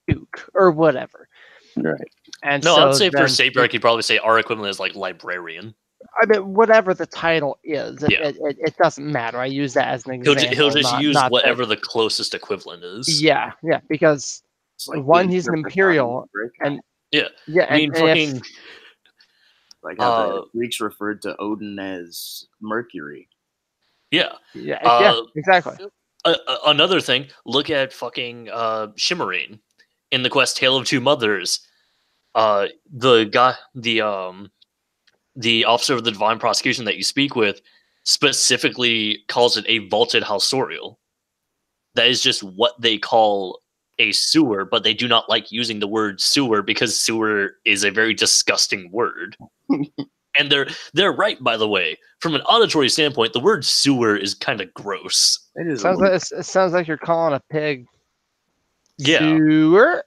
A: Duke or whatever.
F: Right.
A: And
B: no,
A: so
B: I'd say
A: then,
B: for sapiarch, you'd probably say our equivalent is like librarian.
A: I mean, whatever the title is,
B: Yeah.
A: it doesn't matter. I use that as an example.
B: He'll just use
A: not
B: whatever the closest equivalent is.
A: Yeah, because
E: like
A: one, he's an imperial, and
B: yeah,
A: I mean,
B: I mean, fucking.
E: Like how the Greeks referred to Odin as Mercury.
B: Yeah.
A: Yeah, exactly.
B: Another thing, look at fucking Shimmerine in the quest Tale of Two Mothers. The officer of the Divine Prosecution that you speak with specifically calls it a vaulted halsorial. That is just what they call a sewer, but they do not like using the word sewer because sewer is a very disgusting word. And they're right, by the way. From an auditory standpoint, the word sewer is kind of gross.
E: It
A: sounds like you're calling a pig.
B: Yeah.
A: Sewer.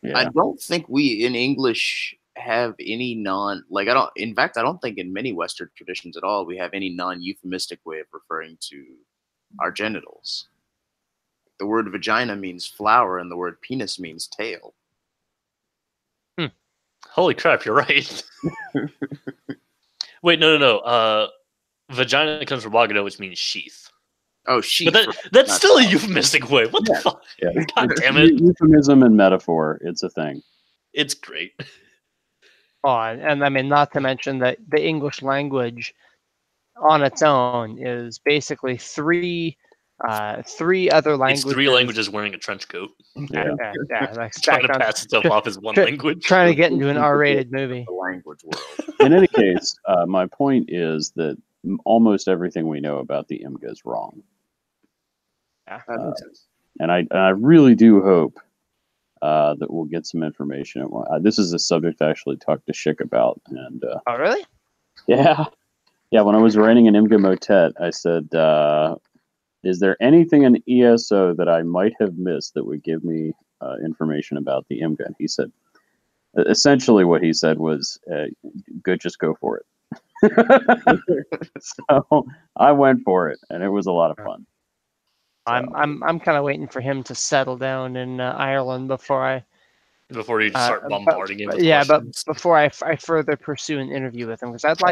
F: Yeah.
E: I don't think we in English have any in fact, I don't think in many Western traditions at all we have any non-euphemistic way of referring to our genitals. The word vagina means flower and the word penis means tail.
B: Holy crap, you're right. Wait, no. Vagina comes from vagina, which means sheath.
E: Oh, sheath.
B: But that's still a euphemistic way. What the fuck?
F: Yeah.
B: God damn it.
F: Euphemism and metaphor. It's a thing.
B: It's great.
A: And I mean, not to mention that the English language on its own is basically three other languages.
B: It's three languages wearing a trench coat.
A: Yeah, like
B: trying to pass itself off as one language.
A: Trying to get into an R-rated movie.
E: The language world.
F: In any case, my point is that almost everything we know about the IMGA is wrong.
A: Yeah,
E: that makes sense.
F: And I really do hope that we'll get some information. This is a subject I actually talked to Schick about. And
A: oh, really?
F: Yeah. When I was writing an IMGA motet, I said, is there anything in ESO that I might have missed that would give me information about the IMGA? And he said, essentially what he said was, good, just go for it. So I went for it, and it was a lot of fun.
A: I'm kind of waiting for him to settle down in Ireland before
B: you start bombarding him with
A: questions. But before I further pursue an interview with him, because I'd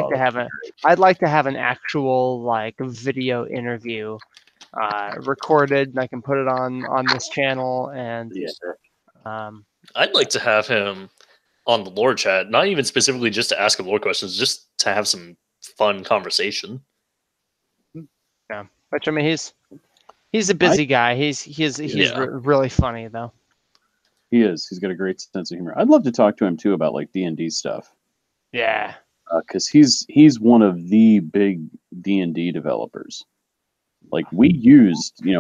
A: like to have an actual video interview recorded, and I can put it on this channel. And
B: I'd like to have him on the Lorechat, not even specifically just to ask him lore questions, just to have some fun conversation.
A: Yeah, which I mean, he's a busy guy. He's really funny though.
F: He is. He's got a great sense of humor. I'd love to talk to him too about D&D stuff.
A: Yeah,
F: because he's one of the big D&D developers. Like we used,
A: if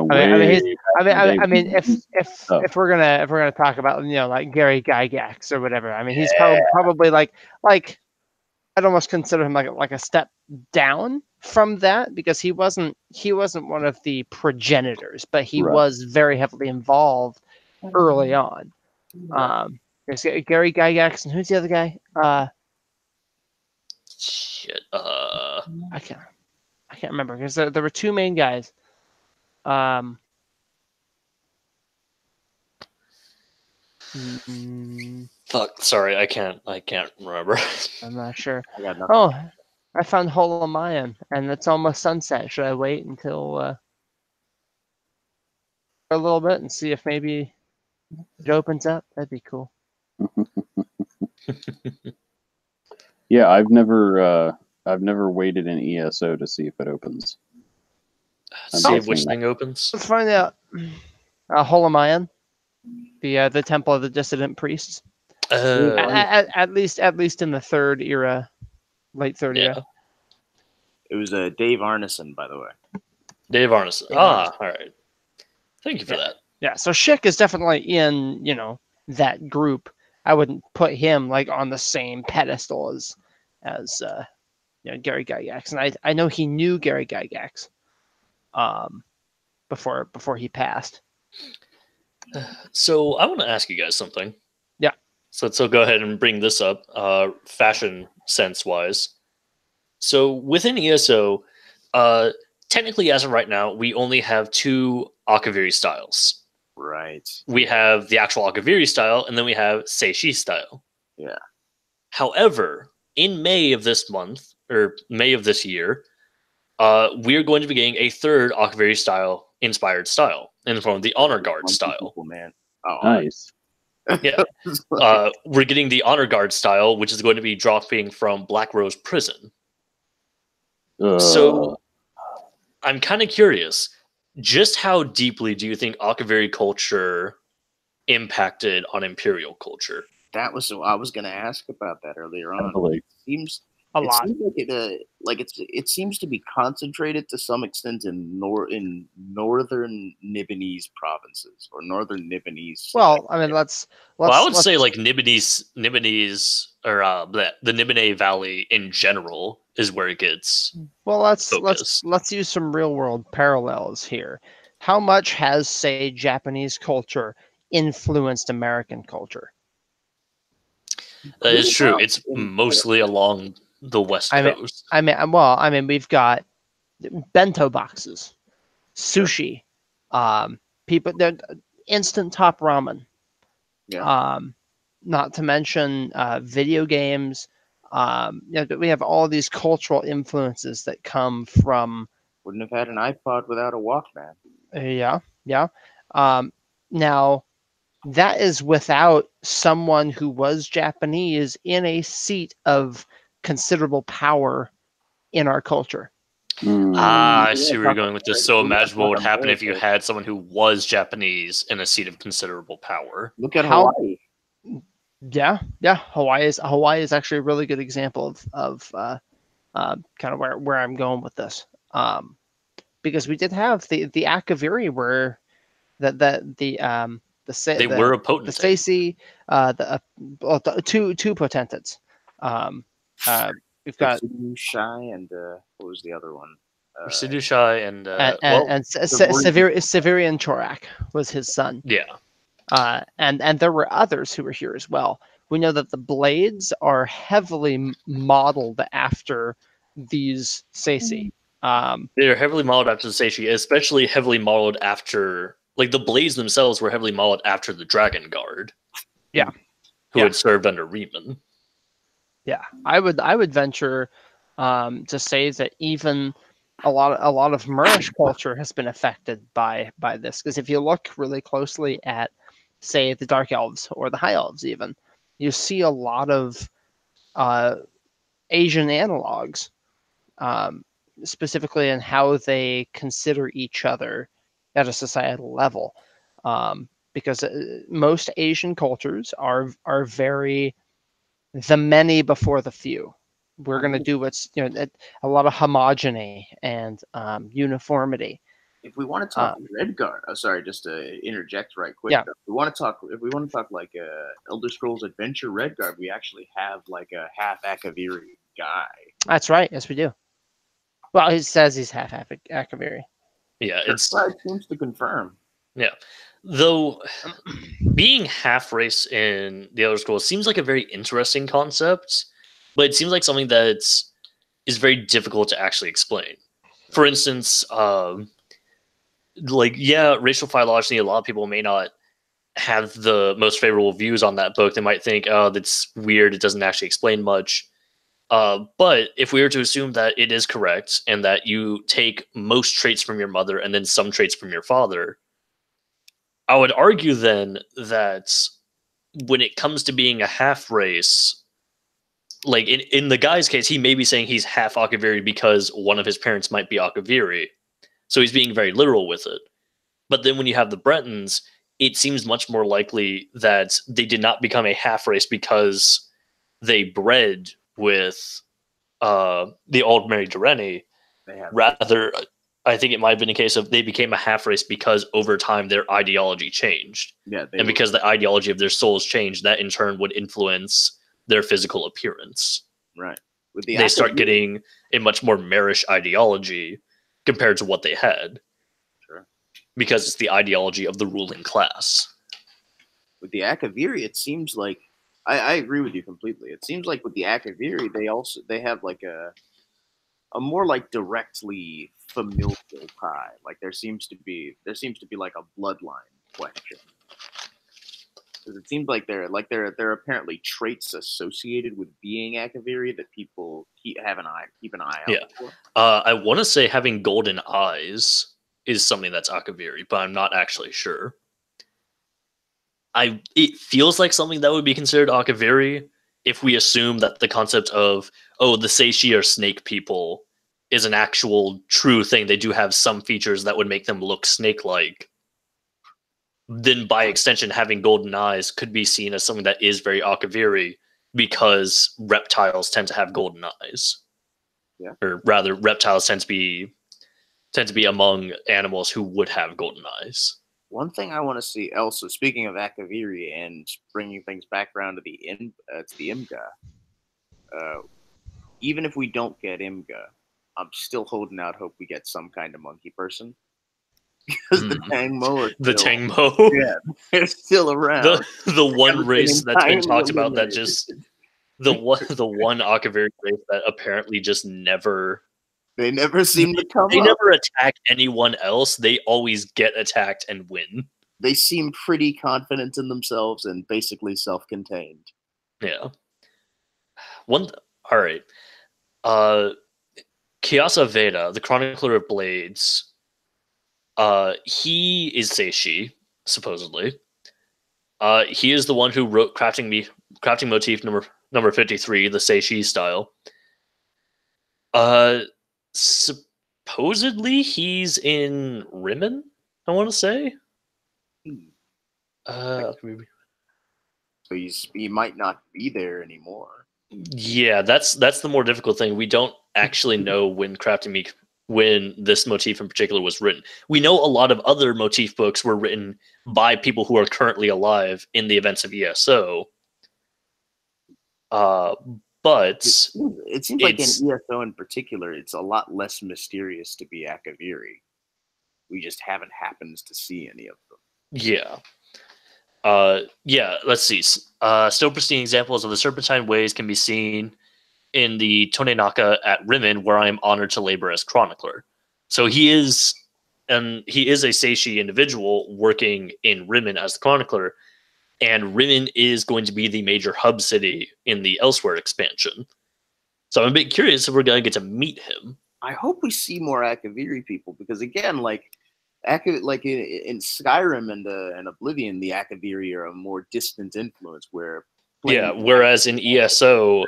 A: we're gonna talk about like Gary Gygax or whatever, I mean he's probably like I'd almost consider him like a step down from that because he wasn't one of the progenitors, but he was very heavily involved early on. There's Gary Gygax and who's the other guy?
B: Shit.
A: I can't remember because there were two main guys.
B: Fuck. Sorry, I can't remember.
A: I'm not sure.
E: I got nothing.
A: Oh, I found Holamayan, and it's almost sunset. Should I wait until for a little bit and see if maybe it opens up? That'd be cool.
F: Yeah, I've never waited in ESO to see if it opens.
B: See if which thing opens.
A: Let's find out. Holamayan, the Temple of the Dissident Priests. At least in the third era, late third era.
E: It was Dave Arneson, by the way.
B: Dave Arneson. All right. Thank you for that.
A: Yeah, so Schick is definitely in, that group. I wouldn't put him like on the same pedestal as Gary Gygax, and I know he knew Gary Gygax, before he passed.
B: So I want to ask you guys something.
A: Yeah.
B: So let's go ahead and bring this up, fashion sense wise. So within ESO, technically as of right now, we only have two Akaviri styles.
E: Right.
B: We have the actual Akaviri style, and then we have Seishi style.
E: Yeah.
B: However, in May of this month, or May of this year, we're going to be getting a third Akaviri style inspired style in the form of the Honor Guard style.
E: People, man. Oh,
F: nice.
B: Yeah. We're getting the Honor Guard style, which is going to be dropping from Black Rose Prison. So I'm kind of curious, just how deeply do you think Akaviri culture impacted on Imperial culture?
E: That was I was going to ask about that earlier on.
F: Heavily.
E: It seems like it seems to be concentrated to some extent in northern Nibonese provinces or northern Nibonese.
A: Well, I mean, let's
B: I would say like Nibonese or the Nibonese Valley in general is where it gets.
A: Well, let's use some real world parallels here. How much has, say, Japanese culture influenced American culture?
B: That is true. It's mostly along the West Coast.
A: I mean, we've got bento boxes, sushi, people, instant top ramen.
E: Yeah.
A: Not to mention video games. We have all these cultural influences that come from.
E: Wouldn't have had an iPod without a Walkman.
A: Yeah. Now, that is without someone who was Japanese in a seat of considerable power in our culture.
B: I see where you're going with this. So imagine what would happen if you had someone who was Japanese in a seat of considerable power.
E: Look at Hawaii.
A: Yeah. Hawaii is actually a really good example of kind of where I'm going with this. Because we did have the Akaviri where they were a potentate. The Stacey, two potentates. We've got
E: Shai and what was the other one?
B: Sidu Shai and
A: Severian Chorak was his son.
B: Yeah.
A: And there were others who were here as well. We know that the blades are heavily modeled after these Seisi.
B: They're heavily modeled after the Seishi, especially heavily modeled after, like, the blades themselves were heavily modeled after the Dragon Guard.
A: Yeah.
B: Who had served under Riemann.
A: Yeah. I would venture to say that even a lot of Murish culture has been affected by this. Because if you look really closely at, say, the Dark Elves or the High Elves even, you see a lot of Asian analogs, specifically in how they consider each other at a societal level, because most Asian cultures are very the many before the few. We're going to do what's a lot of homogeny and uniformity,
E: if we want to talk Redguard, sorry, just to interject right quick.
A: Yeah.
E: If we want to talk like Elder Scrolls Adventure Redguard, we actually have like a half Akaviri guy.
A: That's right. Yes, we do. Well, he says he's half Akaviri.
B: Yeah,
E: It seems to confirm.
B: Yeah, though being half race in the Elder Scrolls seems like a very interesting concept, but it seems like something that is very difficult to actually explain. For instance, racial phylogeny, a lot of people may not have the most favorable views on that book. They might think, oh, that's weird, it doesn't actually explain much. But if we were to assume that it is correct and that you take most traits from your mother and then some traits from your father, I would argue then that when it comes to being a half race, like in the guy's case, he may be saying he's half Akaviri because one of his parents might be Akaviri. So he's being very literal with it. But then when you have the Bretons, it seems much more likely that they did not become a half race because they bred with the old Mary Durrani. Rather, I think it might have been a case of they became a half race because over time their ideology changed.
E: Yeah,
B: and because the ideology of their souls changed, that in turn would influence their physical appearance.
E: Right.
B: They start getting a much more marish ideology compared to what they had.
E: Sure.
B: Because it's the ideology of the ruling class.
E: With the Akaviri, it seems like I agree with you completely. It seems like with the Akaviri, they have like a more like directly familial tie. Like there seems to be like a bloodline question. Because it seems like there are apparently traits associated with being Akaviri that people keep an eye out for.
B: I want to say having golden eyes is something that's Akaviri, but I'm not actually sure. It feels like something that would be considered Akaviri if we assume that the concept of, the Seishi are snake people is an actual true thing. They do have some features that would make them look snake-like. Then by extension, having golden eyes could be seen as something that is very Akaviri because reptiles tend to have golden eyes.
E: Yeah.
B: Or rather, reptiles tend to be among animals who would have golden eyes.
E: One thing I want to see also, speaking of Akaviri and bringing things back around to the Imga, even if we don't get Imga, I'm still holding out hope we get some kind of monkey person. Because the Tangmo they're still around.
B: The one race that's been talked about that just the one Akaviri race that apparently just never
E: they never seem to come
B: they
E: up.
B: never attack anyone else. They always get attacked and win.
E: They seem pretty confident in themselves and basically self-contained.
B: Yeah. All right. Kyasa Veda, the Chronicler of Blades, he is Seishi, supposedly. He is the one who wrote crafting motif number 53, the Seishi style. Supposedly he's in Rimmon, I want to say.
E: So he might not be there anymore.
B: Yeah, that's the more difficult thing. We don't actually know when when this motif in particular was written. We know a lot of other motif books were written by people who are currently alive in the events of ESO. But
E: it seems like in ESO in particular, it's a lot less mysterious to be Akaviri. We just haven't happened to see any of them.
B: Yeah. Let's see. Still pristine examples of the Serpentine ways can be seen in the Tonenaka at Rimmon, where I am honored to labor as chronicler. So he is a Seishi individual working in Rimmon as the chronicler, and Rimmon is going to be the major hub city in the Elsewhere expansion. So I'm a bit curious if we're going to get to meet him.
E: I hope we see more Akaviri people, because again, like in Skyrim and Oblivion, the Akaviri are a more distant influence.
B: Whereas in ESO,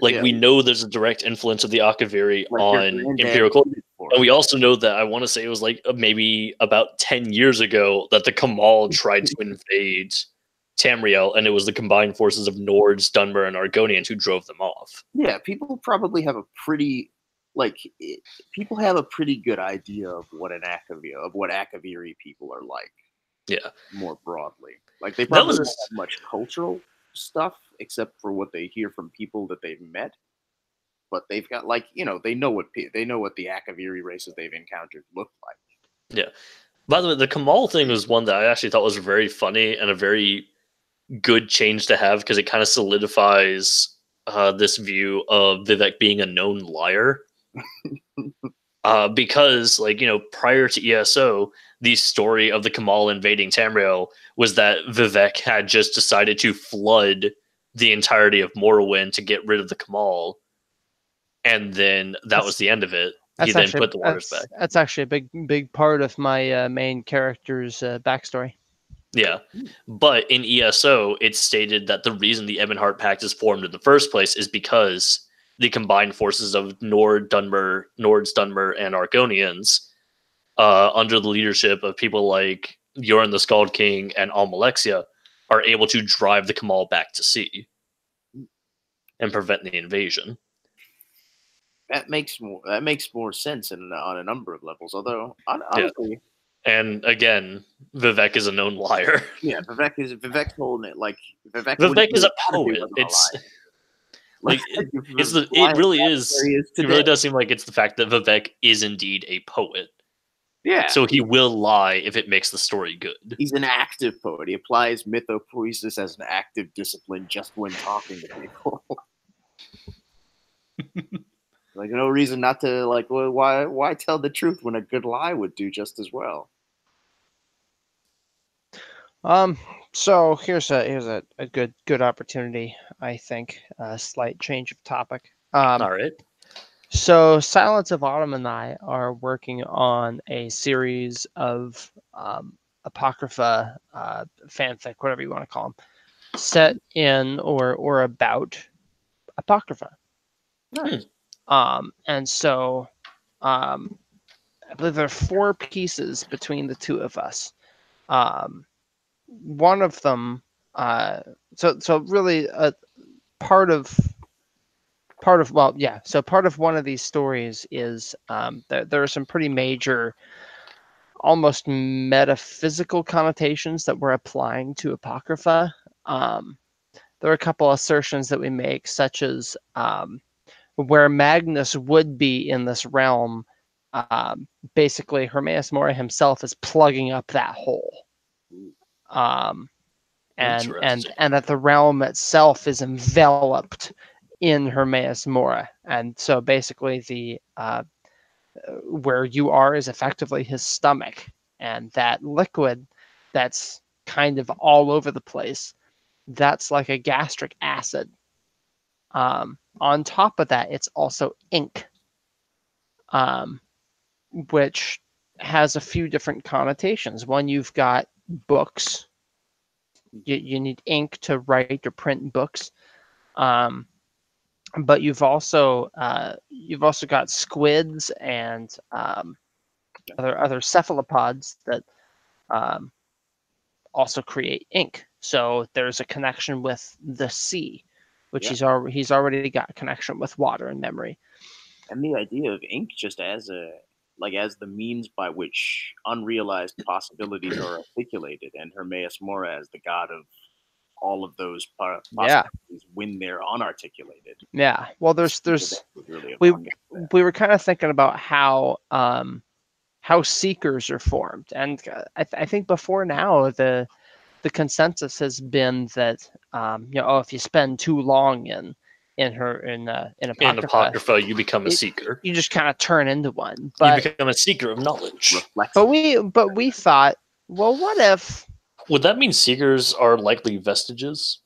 B: we know there's a direct influence of the Akaviri on Imperial, and we also know that I want to say it was like maybe about 10 years ago that the Kamal tried to invade Tamriel, and it was the combined forces of Nords, Dunmer, and Argonians who drove them off.
E: Yeah, people probably have a pretty like people have a pretty good idea of what Akaviri people are like.
B: Yeah.
E: More broadly, like they
B: That
E: probably don't
B: was
E: have much cultural stuff except for what they hear from people that they've met. But they've got like they know what the Akaviri races they've encountered look like.
B: yeah. By the way, the Kamal thing was one that I actually thought was very funny and a very good change to have because it kind of solidifies this view of Vivek being a known liar. Because, like, prior to ESO, the story of the Kamal invading Tamriel was that Vivek had just decided to flood the entirety of Morrowind to get rid of the Kamal, and then that was the end of it. He then put the waters back.
A: That's actually a big part of my main character's backstory.
B: Yeah, but in ESO, it stated that the reason the Ebonheart Pact is formed in the first place is because the combined forces of Nords, Dunmer, and Argonians, under the leadership of people like Yoren the Scald King and Almalexia, are able to drive the Kamal back to sea and prevent the invasion.
E: That makes more sense on a number of levels. Although honestly,
B: and again, Vivek is a known liar.
E: Yeah, Vivek's holding it like
B: Vivek is a poet. It's like it really is. It really does seem like it's the fact that Vivek is indeed a poet.
E: Yeah.
B: So he will lie if it makes the story good.
E: He's an active poet. He applies mythopoesis as an active discipline just when talking to people. Like no reason not to like. Well, why tell the truth when a good lie would do just as well?
A: So here's a good opportunity, I think. A slight change of topic.
B: All right.
A: So Silence of Autumn and I are working on a series of apocrypha, fanfic, whatever you want to call them, set in or about apocrypha.
E: Nice.
A: And so I believe there are 4 pieces between the two of us. One of them, so really part of one of these stories is there are some pretty major, almost metaphysical connotations that we're applying to apocrypha. There are a couple assertions that we make, such as where Magnus would be in this realm, basically Hermaeus Mora himself is plugging up that hole. And that the realm itself is enveloped in Hermaeus Mora, and so basically the where you are is effectively his stomach, and that liquid that's kind of all over the place, that's like a gastric acid. On top of that, it's also ink, which has a few different connotations. One, you've got books. You need ink to write or print books, but you've also got squids and other cephalopods that also create ink. So there's a connection with the sea, which he's already got a connection with water and memory.
E: And the idea of ink just as the means by which unrealized possibilities are articulated, and Hermaeus Mora as the god of all of those possibilities when they're unarticulated.
A: Yeah. Well, we were kind of thinking about how seekers are formed, and I think before now the consensus has been that if you spend too long in apocrypha,
B: you become a seeker.
A: You just kind of turn into one. But
B: you become a seeker of knowledge.
A: But we thought, well, what if?
B: Would that mean seekers are likely vestiges?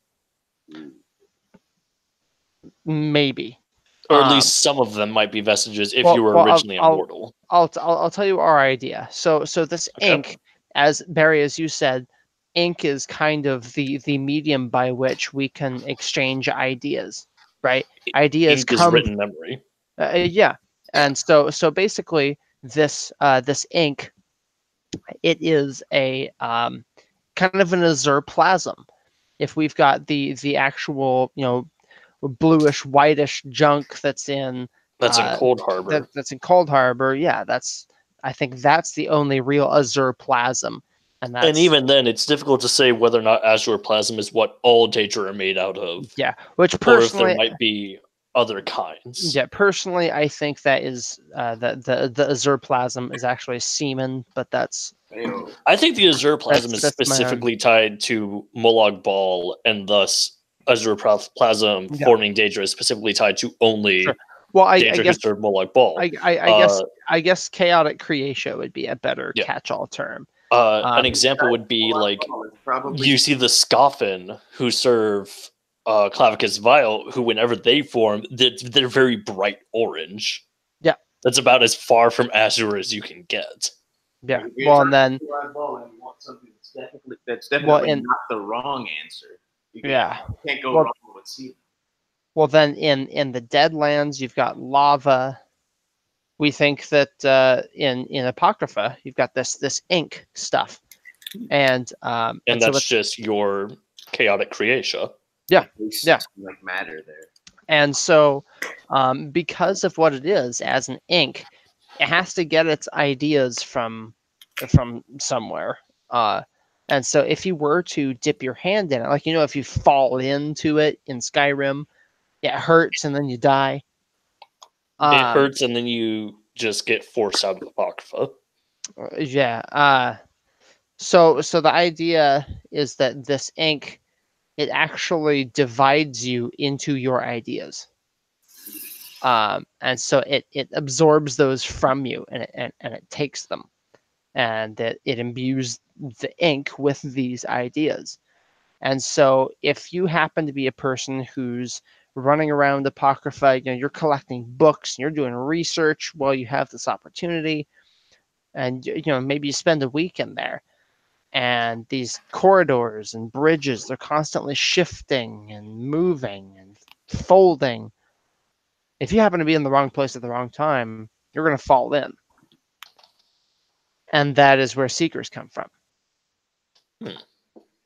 A: Maybe.
B: Or at least some of them might be vestiges if you were originally immortal.
A: I'll tell you our idea. So this ink, as Barry, as you said, ink is kind of the medium by which we can exchange ideas, right? Ideas
B: ink is written memory.
A: Yeah, and so basically this ink, it is a kind of an azurplasm. If we've got the actual bluish whitish junk that's in
B: That's in Cold Harbor.
A: That's in Cold Harbor. Yeah, I think that's the only real Azure plasm.
B: And even then, it's difficult to say whether or not Azure Plasm is what all Daedra are made out of.
A: Yeah, which
B: or if
A: personally,
B: there might be other kinds.
A: yeah, personally, I think that is the Azure Plasm is actually semen, but that's.
B: I think the Azure Plasm is
A: that's
B: specifically tied to Molag Bal, and thus Azure Plasm forming Daedra is specifically tied to only Daedra who serve Molag Bal.
A: I guess chaotic creation would be a better catch-all term.
B: An example would be like you see the Scoffin who serve Clavicus Vile, who whenever they form, they're very bright orange.
A: Yeah,
B: that's about as far from Azure as you can get.
A: Yeah, well, and then
C: that's definitely not the wrong answer. You can't go wrong with semen.
A: Well, then in the Deadlands, you've got lava. We think that in Apocrypha, you've got this ink stuff, and
B: that's so just your chaotic creation.
A: Yeah,
C: like matter there.
A: And so, because of what it is as an ink, it has to get its ideas from somewhere. And so, if you were to dip your hand in it, like if you fall into it in Skyrim, it hurts and then you die.
B: It hurts and then you just get forced out of Apocrypha.
A: Yeah. So the idea is that this ink, it actually divides you into your ideas. And so it absorbs those from you and it takes them, and it imbues the ink with these ideas. And so if you happen to be a person who's running around Apocrypha, you're collecting books and you're doing research while you have this opportunity, and maybe you spend a week in there, and these corridors and bridges, they're constantly shifting and moving and folding. If you happen to be in the wrong place at the wrong time, you're going to fall in. And that is where Seekers come from.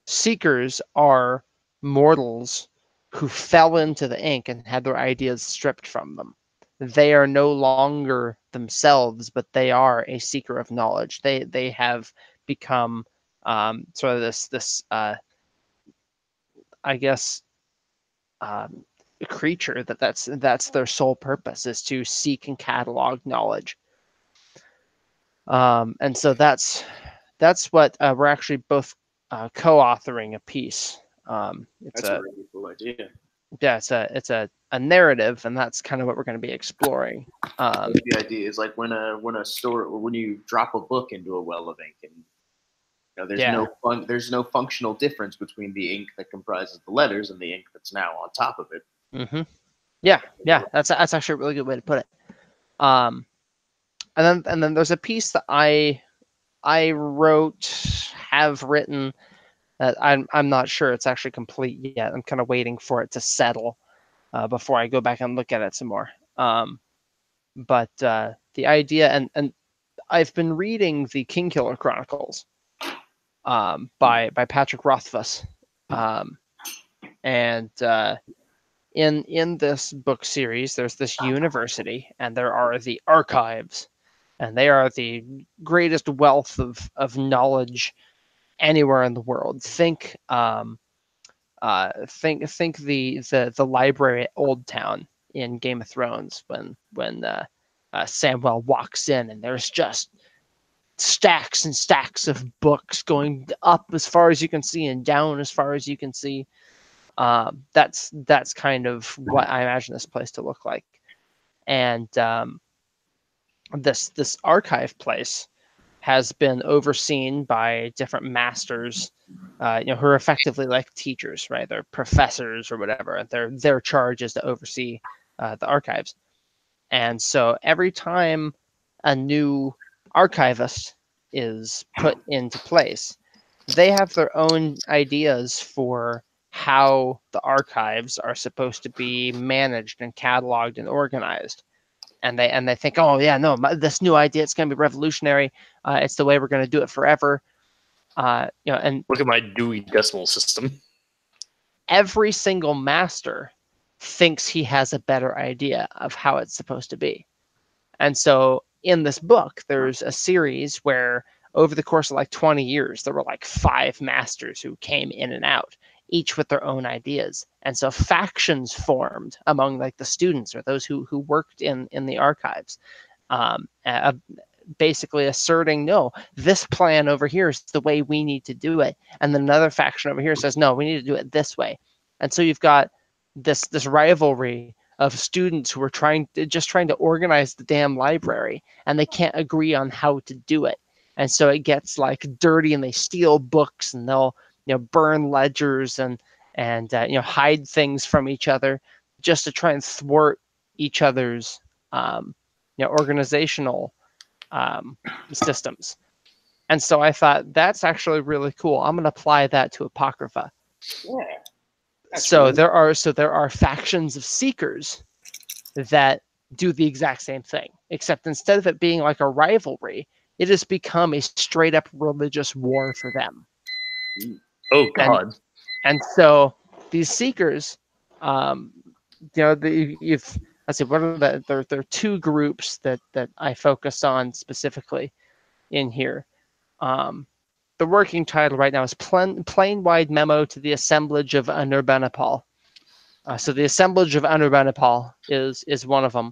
A: Seekers are mortals who fell into the ink and had their ideas stripped from them. They are no longer themselves, but they are a seeker of knowledge. They have become sort of this I guess creature that's their sole purpose, is to seek and catalog knowledge. And so that's what we're actually both co-authoring a piece.
C: That's a really cool idea.
A: Yeah, it's a narrative, and that's kind of what we're going to be exploring.
C: The idea is like when you drop a book into a well of ink, and there's no functional difference between the ink that comprises the letters and the ink that's now on top of it.
A: Mm-hmm. Yeah, that's actually a really good way to put it. And then there's a piece that I have written that I'm not sure it's actually complete yet. I'm kind of waiting for it to settle before I go back and look at it some more. But the idea, and I've been reading the Kingkiller Chronicles by Patrick Rothfuss, and in this book series, there's this university, and there are the archives, and they are the greatest wealth of knowledge anywhere in the world. Think the library at Old Town in Game of Thrones when Samwell walks in, and there's just stacks and stacks of books going up as far as you can see and down as far as you can see. That's kind of what I imagine this place to look like. And this archive place has been overseen by different masters, who are effectively like teachers, right? They're professors or whatever. Their charge is to oversee the archives. And so every time a new archivist is put into place, they have their own ideas for how the archives are supposed to be managed and cataloged and organized. And they think, oh yeah, no, this new idea, it's going to be revolutionary. It's the way we're going to do it forever. And
B: look at my Dewey Decimal System.
A: Every single master thinks he has a better idea of how it's supposed to be. And so in this book, there's a series where over the course of like 20 years, there were like 5 masters who came in and out, each with their own ideas. And so factions formed among like the students or those who worked in the archives, basically asserting, no, this plan over here is the way we need to do it. And then another faction over here says, no, we need to do it this way. And so you've got this rivalry of students who are trying to organize the damn library, and they can't agree on how to do it. And so it gets like dirty, and they steal books, and they'll burn ledgers and hide things from each other just to try and thwart each other's organizational systems. And so I thought that's actually really cool. I'm going to apply that to Apocrypha.
C: Yeah.
A: So there are factions of seekers that do the exact same thing, except instead of it being like a rivalry, it has become a straight up religious war for them.
B: Oh God!
A: And so these seekers, you've let's see, what are there are 2 groups that I focused on specifically in here. The working title right now is Plain Wide Memo to the Assemblage of Anurbanipal. So the Assemblage of Anurbanipal is one of them,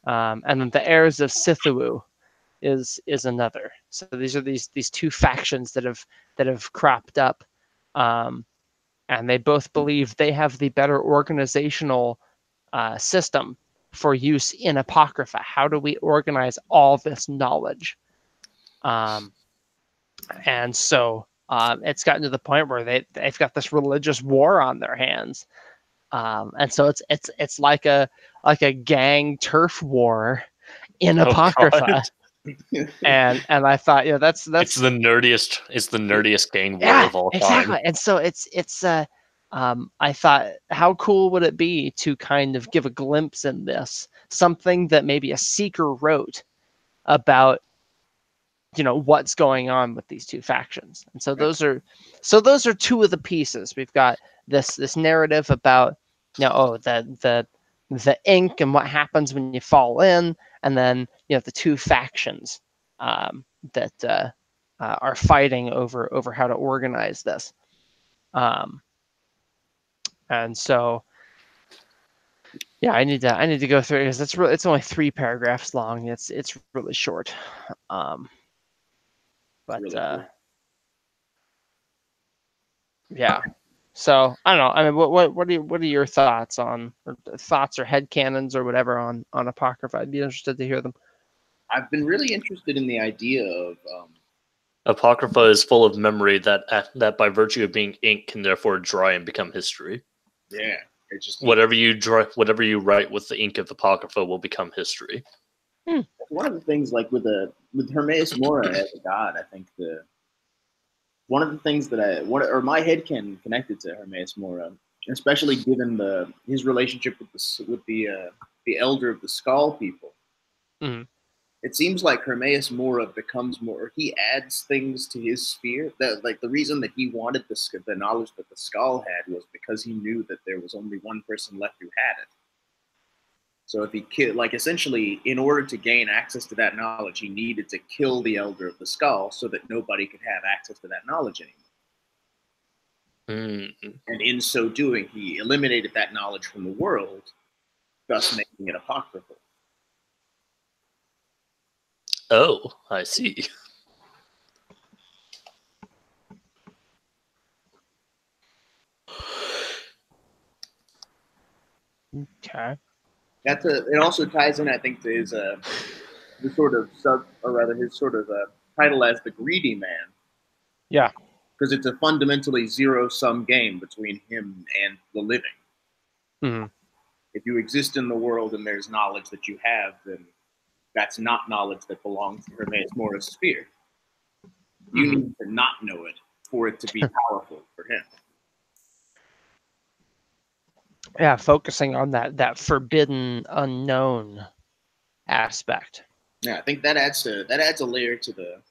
A: and then the Heirs of Sithuwu is another. So these are these 2 factions that have cropped up, and they both believe they have the better organizational system for use in Apocrypha. How do we organize all this knowledge? And so it's gotten to the point where they've got this religious war on their hands. And so it's like a gang turf war in Apocrypha. and I thought, that's
B: it's the nerdiest gang war of all time.
A: Exactly. And so it's I thought, how cool would it be to kind of give a glimpse in this, something that maybe a seeker wrote about what's going on with these 2 factions. And so those are 2 of the pieces. We've got this narrative about the ink and what happens when you fall in, and then the 2 factions that are fighting over how to organize this. And so I need to go through it, because it's only 3 paragraphs long. It's really short. But
C: really cool.
A: Yeah. So I don't know. I mean, what are your thoughts on, or headcanons or whatever on Apocrypha? I'd be interested to hear them.
C: I've been really interested in the idea of
B: Apocrypha is full of memory that by virtue of being ink can therefore dry and become history.
C: Yeah, it's just
B: whatever you write with the ink of Apocrypha will become history.
C: One of the things, like with Hermaeus Mora as a god, I think one of the things that my headcanon connected to Hermaeus Mora, especially given his relationship with the elder of the Skull people.
A: Mm-hmm.
C: It seems like Hermaeus Mora becomes more. He adds things to his sphere. That, like, the reason that he wanted the knowledge that the Skull had was because he knew that there was only one person left who had it. So if he essentially, in order to gain access to that knowledge, he needed to kill the Elder of the Skull so that nobody could have access to that knowledge anymore. And in so doing, he eliminated that knowledge from the world, thus making it apocryphal.
B: Oh, I see.
A: Okay.
C: It also ties in, I think, to his sort of title as the greedy man.
A: Yeah.
C: Because it's a fundamentally zero-sum game between him and the living.
A: Mm-hmm.
C: If you exist in the world and there's knowledge that you have, then that's not knowledge that belongs to Hermaeus Mora's sphere. You need to not know it for it to be powerful for him.
A: Yeah, focusing on that forbidden unknown aspect.
C: Yeah, I think that adds a layer to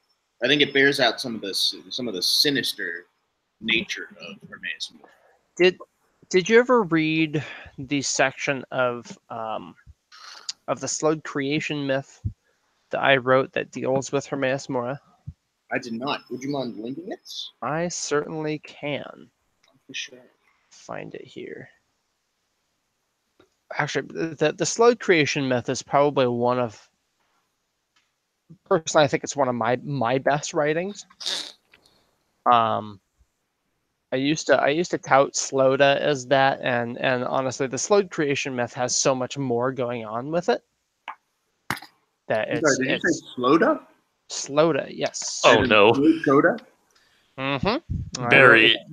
C: I think it bears out some of the sinister nature of Hermaeus Mora.
A: Did you ever read the section of the slowed creation myth that I wrote that deals with Hermaeus Mora?
E: I did not. Would you mind linking it?
A: I certainly can.
E: For sure.
A: Find it here. Actually, the slowed creation myth is probably one of, personally, I think it's one of my best writings. I used to tout Sloda as that, and honestly, the slowed creation myth has so much more going on with it that
C: I'm sorry, did you say Sloda?
A: Sloda, yes.
B: Oh no,
C: Coda?
A: Mm-hmm.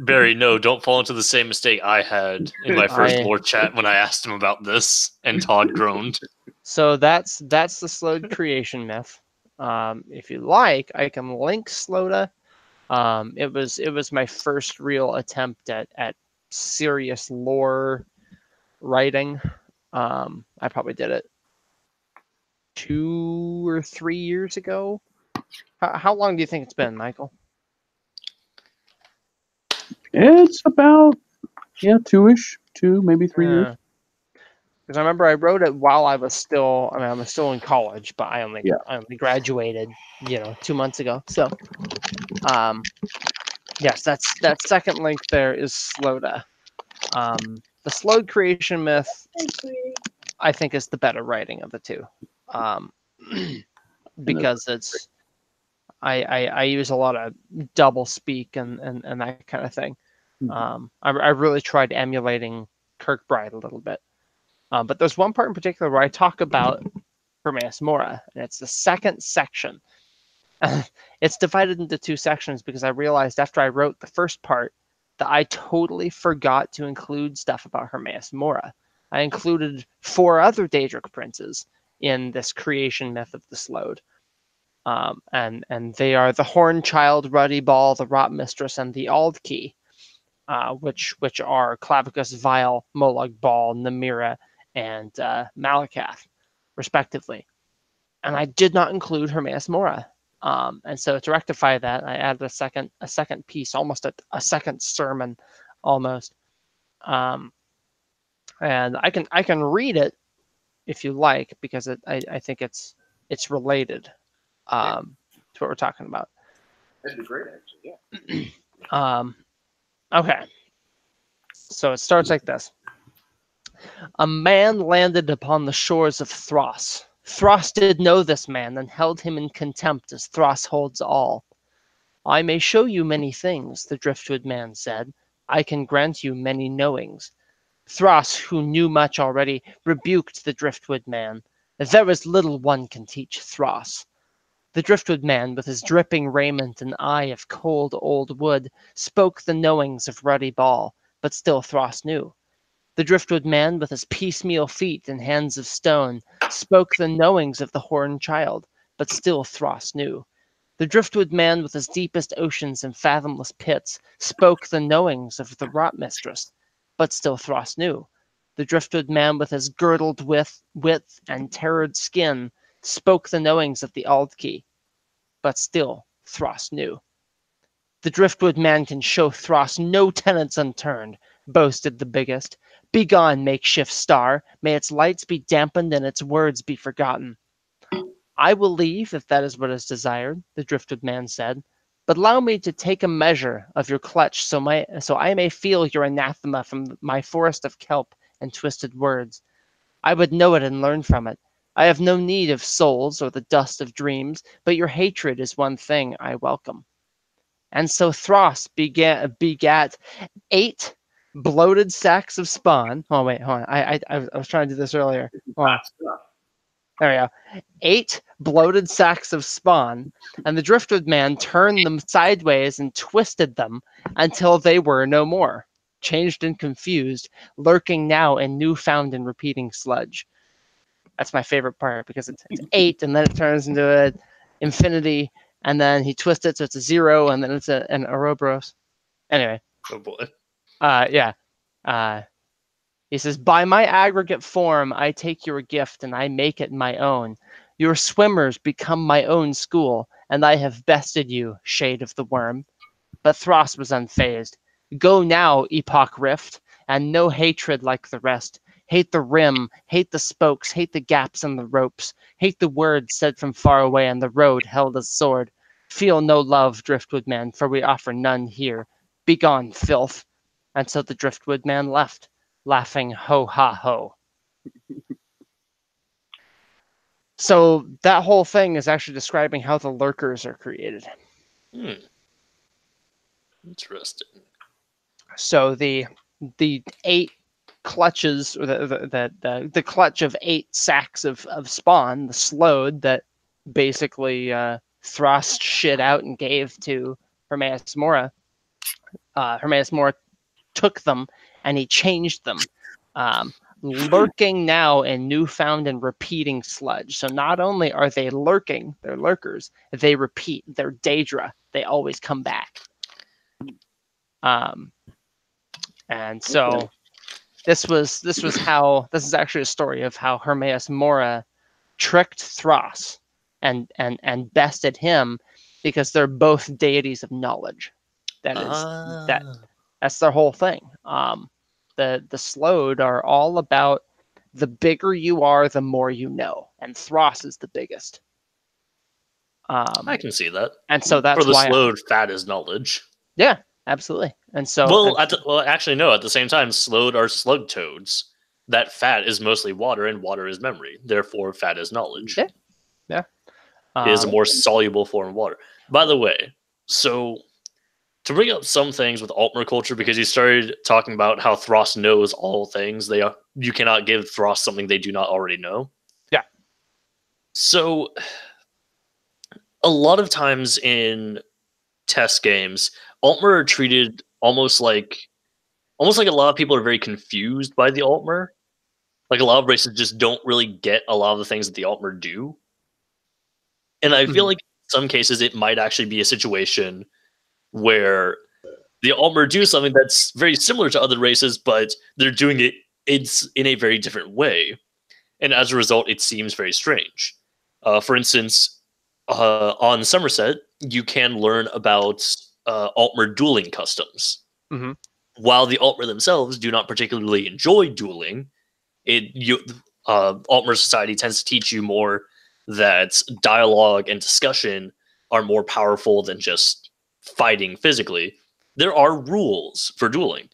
B: Barry, no, don't fall into the same mistake I had in my first lore chat when I asked him about this, and Todd groaned.
A: So that's the slowed creation myth. If you like, I can link Sloda. It was my first real attempt at serious lore writing. I probably did it 2 or 3 years ago. How long do you think it's been, Michael?
F: It's about 2-ish, 2 maybe 3 years.
A: Because I remember I wrote it while I was still, I was still in college, but I only graduated, 2 months ago. So, yes, that second link there is Sloda. The slowed creation myth, I think, is the better writing of the two, because it's I use a lot of double speak and that kind of thing. I really tried emulating Kirkbride a little bit, but there's one part in particular where I talk about Hermaeus Mora, and it's the second section. It's divided into 2 sections because I realized after I wrote the first part that I totally forgot to include stuff about Hermaeus Mora. I included 4 other Daedric princes in this creation myth of the Slowed. And they are the Horn Child, Ruddy Ball, the Rot Mistress, and the Aldkey, which are Clavicus, Vile, Molag Ball, Namira, and Malakath, respectively. And I did not include Hermaeus Mora. And so to rectify that, I added a second piece, almost a second sermon, almost. And I can read it if you like, because I think it's related to what we're talking about.
C: That'd be great, actually, yeah.
A: Okay. So it starts like this. A man landed upon the shores of Thros. Thros did know this man and held him in contempt as Thros holds all. I may show you many things, the driftwood man said. I can grant you many knowings. Thros, who knew much already, rebuked the driftwood man. There is little one can teach Thros. The driftwood man, with his dripping raiment and eye of cold old wood, spoke the knowings of Ruddy Ball, but still Thros knew. The driftwood man, with his piecemeal feet and hands of stone, spoke the knowings of the Horned Child, but still Thros knew. The driftwood man, with his deepest oceans and fathomless pits, spoke the knowings of the Rot Mistress, but still Thros knew. The driftwood man, with his girdled width and terrored skin, spoke the knowings of the Aldkey, but still Thros knew. The driftwood man can show Thros no tenants unturned, boasted the biggest. Begone, makeshift star, may its lights be dampened and its words be forgotten. I will leave if that is what is desired, the driftwood man said, but allow me to take a measure of your clutch so I may feel your anathema from my forest of kelp and twisted words. I would know it and learn from it. I have no need of souls or the dust of dreams, but your hatred is one thing I welcome. And so Thros begat 8 bloated sacks of spawn. Oh wait, hold on. I was trying to do this earlier. There we go. 8 bloated sacks of spawn, and the driftwood man turned them sideways and twisted them until they were no more, changed and confused, lurking now in newfound and repeating sludge. That's my favorite part because it's 8, and then it turns into an infinity, and then he twists it so it's a 0, and then it's an Ouroboros. Anyway.
B: Oh boy.
A: Yeah. He says, by my aggregate form, I take your gift and I make it my own. Your swimmers become my own school, and I have bested you, shade of the worm. But Thros was unfazed. Go now, Epoch Rift, and no hatred like the rest. Hate the rim, hate the spokes, hate the gaps in the ropes, hate the words said from far away on the road held as sword. Feel no love, driftwood man, for we offer none here. Begone, filth. And so the driftwood man left, laughing ho ha ho. So that whole thing is actually describing how the lurkers are created.
B: Interesting.
A: So the 8 clutches, or the clutch of 8 sacks of spawn, the slowed that basically thrust shit out and gave to Hermaeus Mora. Hermaeus Mora took them and he changed them. Lurking now in newfound and repeating sludge. So not only are they lurking, they're lurkers, they repeat, they're Daedra, they always come back. And so this is actually a story of how Hermaeus Mora tricked Thras and bested him, because they're both deities of knowledge. That's their whole thing. The slowed are all about the bigger you are, the more you know, and Thras is the biggest.
B: I can see that,
A: and so that's
B: for the
A: why
B: slowed, fat is knowledge.
A: Yeah, absolutely. And so,
B: actually, no. At the same time, slowed are slug toads. That fat is mostly water, and water is memory. Therefore, fat is knowledge.
A: Yeah.
B: It is a more soluble form of water. By the way, so to bring up some things with Altmer culture, because you started talking about how Thras knows all things. You cannot give Thras something they do not already know.
A: Yeah.
B: So a lot of times in test games, Altmer are treated almost like a lot of people are very confused by the Altmer. Like, a lot of races just don't really get a lot of the things that the Altmer do. And I feel like in some cases it might actually be a situation where the Altmer do something that's very similar to other races, but they're doing it in a very different way. And as a result, it seems very strange. For instance, on Somerset, you can learn about Altmer dueling customs.
A: Mm-hmm.
B: While the Altmer themselves do not particularly enjoy dueling, Altmer society tends to teach you more that dialogue and discussion are more powerful than just fighting physically. There are rules for dueling.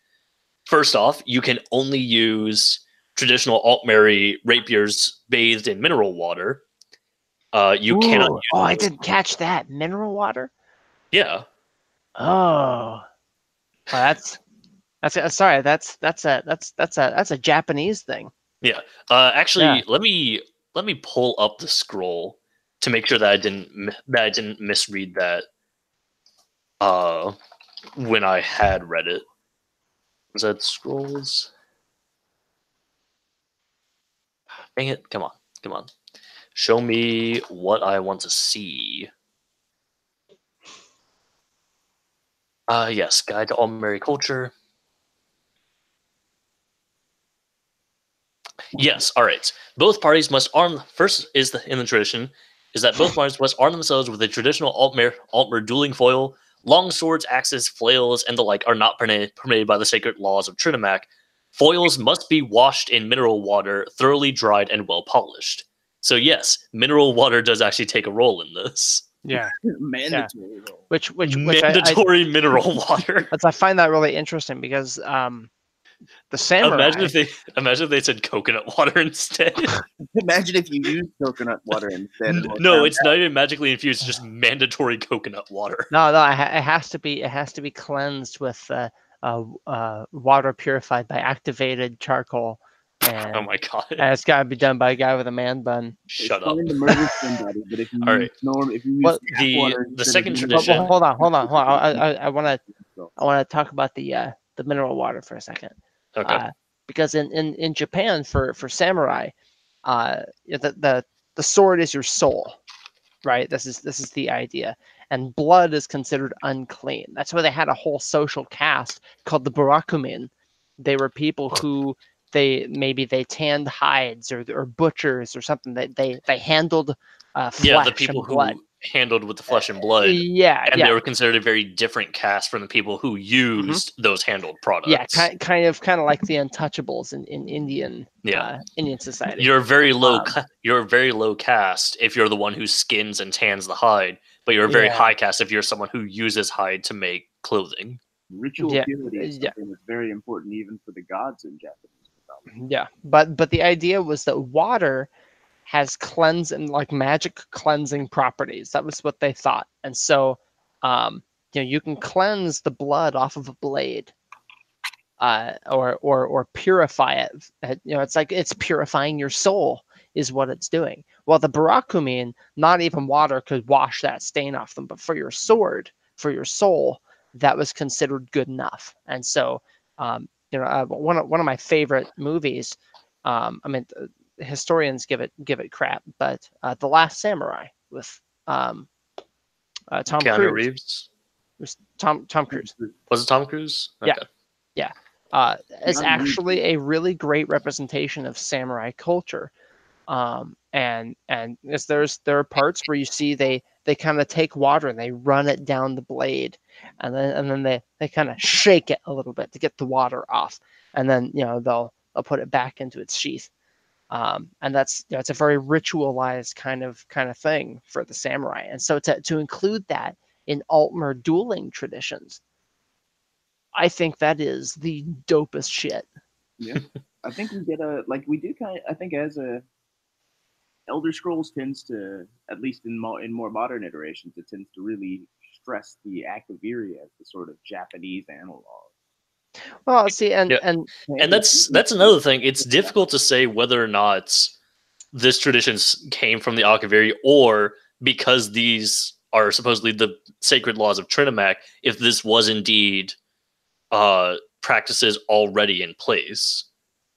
B: First off, you can only use traditional Altmeri rapiers bathed in mineral water. You cannot use
A: I didn't catch that. Mineral water?
B: Yeah.
A: Oh. That's a Japanese thing.
B: Yeah. Actually, let me pull up the scroll to make sure that I didn't misread that. When I had read it, was that scrolls? Dang it! Come on! Show me what I want to see. Yes, Guide to Altmeri Culture. Yes, all right. Both parties must arm. First in the tradition is that both parties must arm themselves with a traditional Altmer dueling foil. Long swords, axes, flails, and the like are not permitted by the sacred laws of Trinamac. Foils must be washed in mineral water, thoroughly dried and well polished. So yes, mineral water does actually take a role in this.
A: Yeah,
C: mandatory role.
A: Which
B: mandatory mineral water.
A: I find that really interesting because the samurai.
B: Imagine if they said coconut water instead.
E: Imagine if you used coconut water instead.
B: No, it's not even magically infused. It's just mandatory coconut water.
A: No, it has to be cleansed with water purified by activated charcoal. And,
B: oh my god!
A: And it's got to be done by a guy with a man bun.
B: Shut up.
E: To murder somebody, but if you
B: all right.
E: if you use
B: the second tradition.
A: Well, hold on. I want to talk about the mineral water for a second.
B: Okay.
A: Because in Japan for samurai, the sword is your soul, right? This is the idea, and blood is considered unclean. That's why they had a whole social caste called the Barakumin. They were people who they tanned hides or butchers or something. That they handled flesh
B: the people
A: and blood.
B: handled with the flesh and blood.
A: Yeah,
B: They were considered a very different caste from the people who used those handled products.
A: Yeah, kind of like the Untouchables in Indian Indian society.
B: You're very low. You're a very low caste if you're the one who skins and tans the hide, but you're a very high caste if you're someone who uses hide to make clothing.
C: Ritual purity is something that's very important even for the gods in Japanese mythology.
A: Yeah, but the idea was that water has magic cleansing properties. That was what they thought, and so you can cleanse the blood off of a blade, or purify it. It's like it's purifying your soul is what it's doing. Well, the Barakumin, not even water could wash that stain off them, but for your sword, for your soul, that was considered good enough. And so, one of my favorite movies. Historians give it crap, but The Last Samurai with Tom
B: Keanu
A: Cruise.
B: Reeves.
A: It was Tom Cruise.
B: Was it Tom Cruise? Okay.
A: Yeah. It's actually a really great representation of samurai culture. And there are parts where you see they kind of take water and they run it down the blade, and then they kind of shake it a little bit to get the water off, and then they'll put it back into its sheath. And that's it's a very ritualized kind of thing for the samurai. And so to include that in Altmer dueling traditions, I think that is the dopest shit.
C: Yeah, I think we get I think as a Elder Scrolls tends to, at least in more modern iterations, it tends to really stress the Akaviri as the sort of Japanese analog.
A: Well, see, and
B: that's another thing. It's difficult to say whether or not this tradition came from the Akaviri, or because these are supposedly the sacred laws of Trinimac, if this was indeed practices already in place.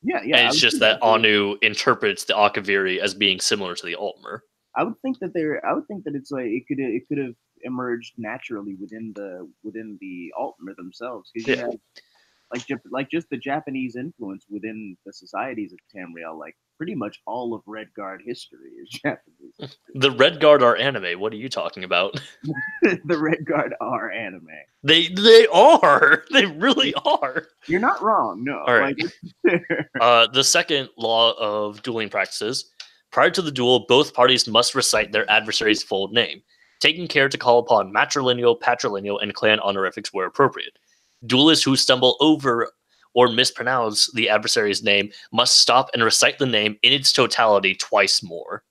C: Yeah.
B: And it's just that Anu interprets the Akaviri as being similar to the Altmer.
C: I would think that it's like it could have emerged naturally within the Altmer themselves, because you have like just the Japanese influence within the societies of Tamriel. Like pretty much all of Redguard history is Japanese history.
B: The Redguard are anime. What are you talking about?
C: The Redguard are anime.
B: They are. They really are.
C: You're not wrong. No.
B: All right. The second law of dueling practices. Prior to the duel, both parties must recite their adversary's full name, taking care to call upon matrilineal, patrilineal, and clan honorifics where appropriate. Duelists who stumble over or mispronounce the adversary's name must stop and recite the name in its totality twice more.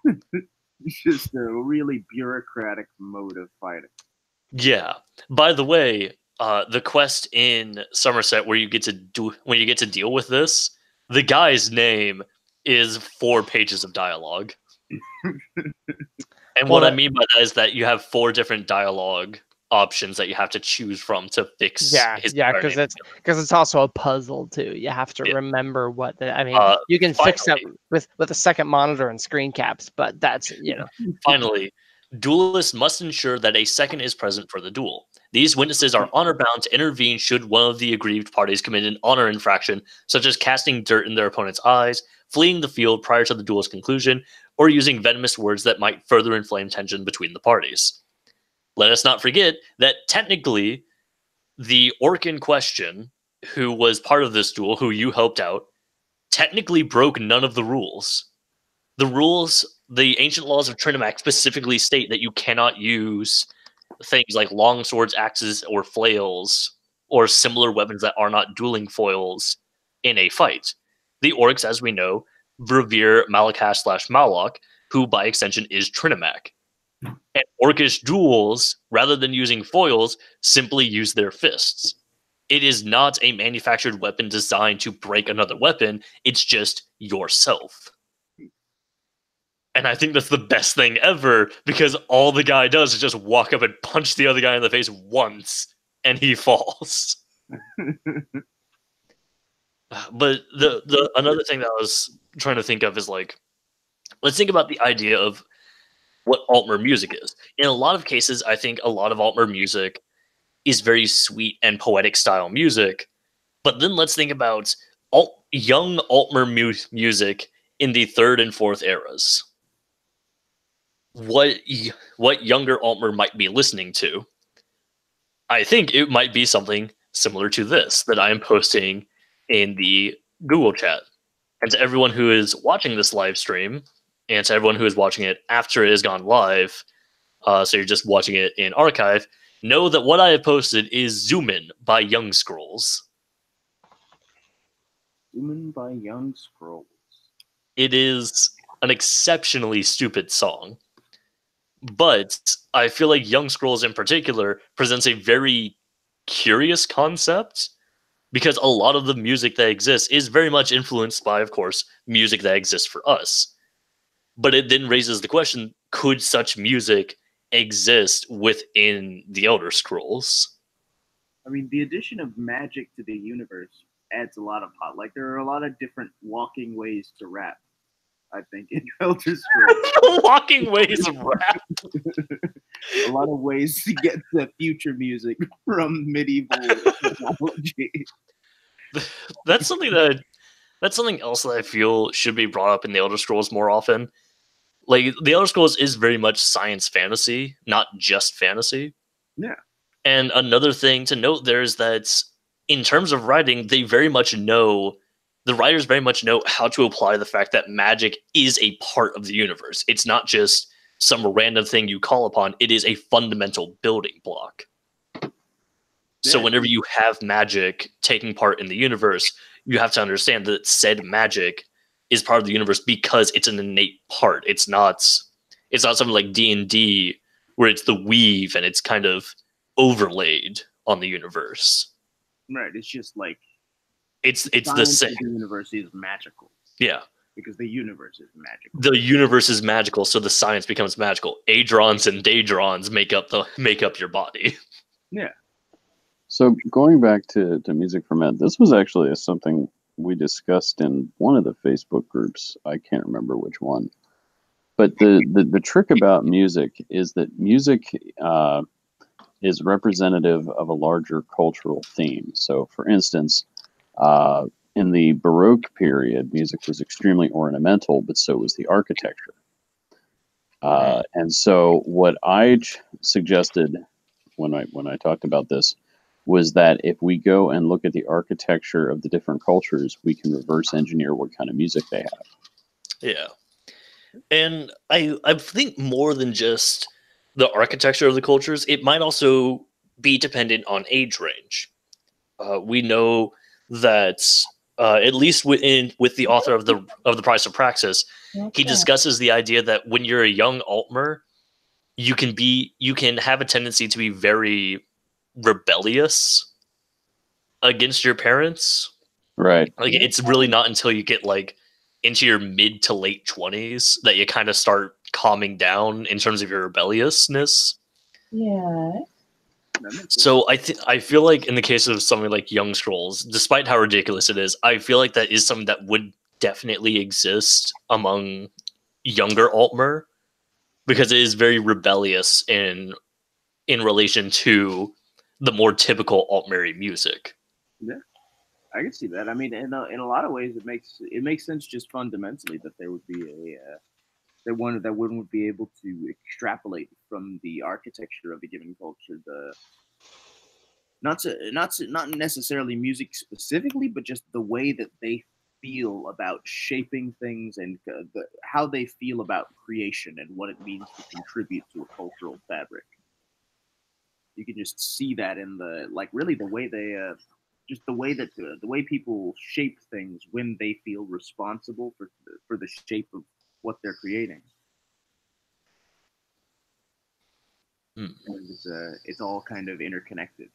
C: It's just a really bureaucratic mode of fighting.
B: Yeah. By the way, the quest in Somerset where you get to deal with this, the guy's name is 4 pages of dialogue. And what I mean by that is that you have 4 different dialogue options that you have to choose from to fix.
A: Because it's also a puzzle too. You have to remember what you can fix that with a second monitor and screen caps, but that's
B: Finally, duelists must ensure that a second is present for the duel. These witnesses are honor bound to intervene should one of the aggrieved parties commit an honor infraction, such as casting dirt in their opponent's eyes, fleeing the field prior to the duel's conclusion, or using venomous words that might further inflame tension between the parties. Let us not forget that technically the orc in question, who was part of this duel, who you helped out, technically broke none of the rules. The ancient laws of Trinimac specifically state that you cannot use things like long swords, axes, or flails, or similar weapons that are not dueling foils in a fight. The orcs, as we know, revere Malakash/Malok, who by extension is Trinimac. And orcish duels, rather than using foils, simply use their fists. It is not a manufactured weapon designed to break another weapon, it's just yourself. And I think that's the best thing ever, because all the guy does is just walk up and punch the other guy in the face once, and he falls. But the another thing that I was trying to think of is, like, let's think about the idea of what Altmer music is. In a lot of cases, I think a lot of Altmer music is very sweet and poetic style music. But then let's think about young Altmer music in the 3rd and 4th eras. what younger Altmer might be listening to, I think it might be something similar to this that I am posting in the Google chat. And to everyone who is watching this live stream, and to everyone who is watching it after it has gone live, so you're just watching it in archive, know that what I have posted is Zoom In by Young Scrolls.
C: Zoom In by Young Scrolls.
B: It is an exceptionally stupid song, but I feel like Young Scrolls in particular presents a very curious concept, because a lot of the music that exists is very much influenced by, of course, music that exists for us. But it then raises the question, could such music exist within the Elder Scrolls?
C: I mean, the addition of magic to the universe adds a lot of like there are a lot of different walking ways to rap, I think, in Elder Scrolls.
B: Walking ways of rap.
C: A lot of ways to get to future music from medieval technology.
B: That's something else that I feel should be brought up in the Elder Scrolls more often. Like, the Elder Scrolls is very much science fantasy, not just fantasy.
C: Yeah.
B: And another thing to note there is that in terms of writing, the writers very much know how to apply the fact that magic is a part of the universe. It's not just some random thing you call upon. It is a fundamental building block. Yeah. So whenever you have magic taking part in the universe, you have to understand that said magic is part of the universe because it's an innate part. It's not something like D&D where it's the weave and it's kind of overlaid on the universe.
C: Right. It's just like
B: it's the same.
C: The universe is magical.
B: Yeah.
C: Because the universe is magical.
B: The universe is magical, so the science becomes magical. Hadrons and daedrons make up your body.
C: Yeah.
F: So going back to Music for Men, this was actually something we discussed in one of the Facebook groups. I can't remember which one. But the trick about music is that music is representative of a larger cultural theme. So, for instance, in the Baroque period, music was extremely ornamental, but so was the architecture. And so what I suggested when I talked about this was that if we go and look at the architecture of the different cultures, we can reverse engineer what kind of music they have.
B: Yeah. And I think more than just the architecture of the cultures, it might also be dependent on age range. We know that at least with the author of the Price of Praxis, he discusses the idea that when you're a young Altmer, you can have a tendency to be very rebellious against your parents.
F: Right.
B: Like, it's really not until you get like into your mid to late 20s that you kind of start calming down in terms of your rebelliousness.
G: Yeah.
B: So I feel like in the case of something like Young Scrolls, despite how ridiculous it is, I feel like that is something that would definitely exist among younger Altmer, because it is very rebellious in relation to the more typical Altmer music.
C: Yeah, I can see that. I mean, in a lot of ways, it makes sense just fundamentally that there would be that one would be able to extrapolate from the architecture of a given culture, not necessarily music specifically, but just the way that they feel about shaping things and how they feel about creation and what it means to contribute to a cultural fabric. You can just see that in the way they just the way that the way people shape things when they feel responsible for the shape of what they're creating. And it's all kind of interconnected.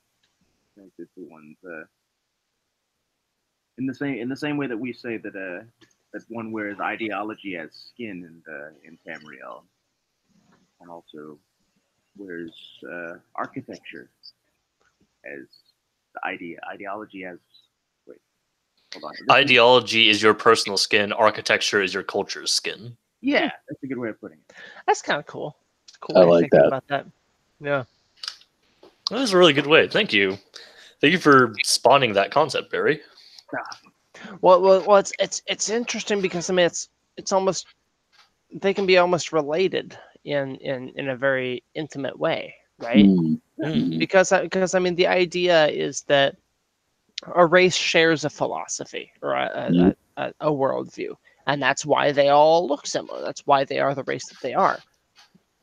C: It's the ones in the same way that we say that that one wears ideology as skin in Tamriel, and also wears architecture as the ideology as hold on.
B: Ideology is your personal skin. Architecture is your culture's skin.
C: Yeah, that's a good way of putting it.
A: That's kind of cool. It's cool.
F: I
A: way to
F: like
A: think
F: that.
A: about that. Yeah.
B: That was a really good way. Thank you. Thank you for spawning that concept, Barry.
A: Well, it's interesting because I mean it's almost, they can be almost related in a very intimate way, right?
F: Mm-hmm.
A: Because I mean, the idea is that a race shares a philosophy or a worldview, and that's why they all look similar. That's why they are the race that they are.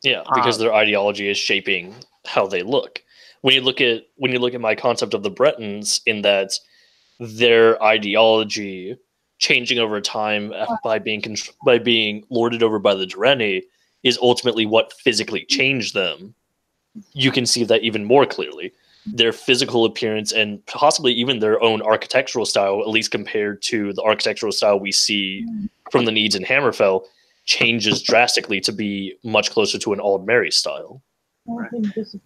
B: Yeah, because their ideology is shaping how they look. When you look at my concept of the Bretons, in that their ideology changing over time by being lorded over by the Durrani is ultimately what physically changed them. You can see that even more clearly. Their physical appearance and possibly even their own architectural style, at least compared to the architectural style we see from the Needs in Hammerfell, changes drastically to be much closer to an Aldmeri style.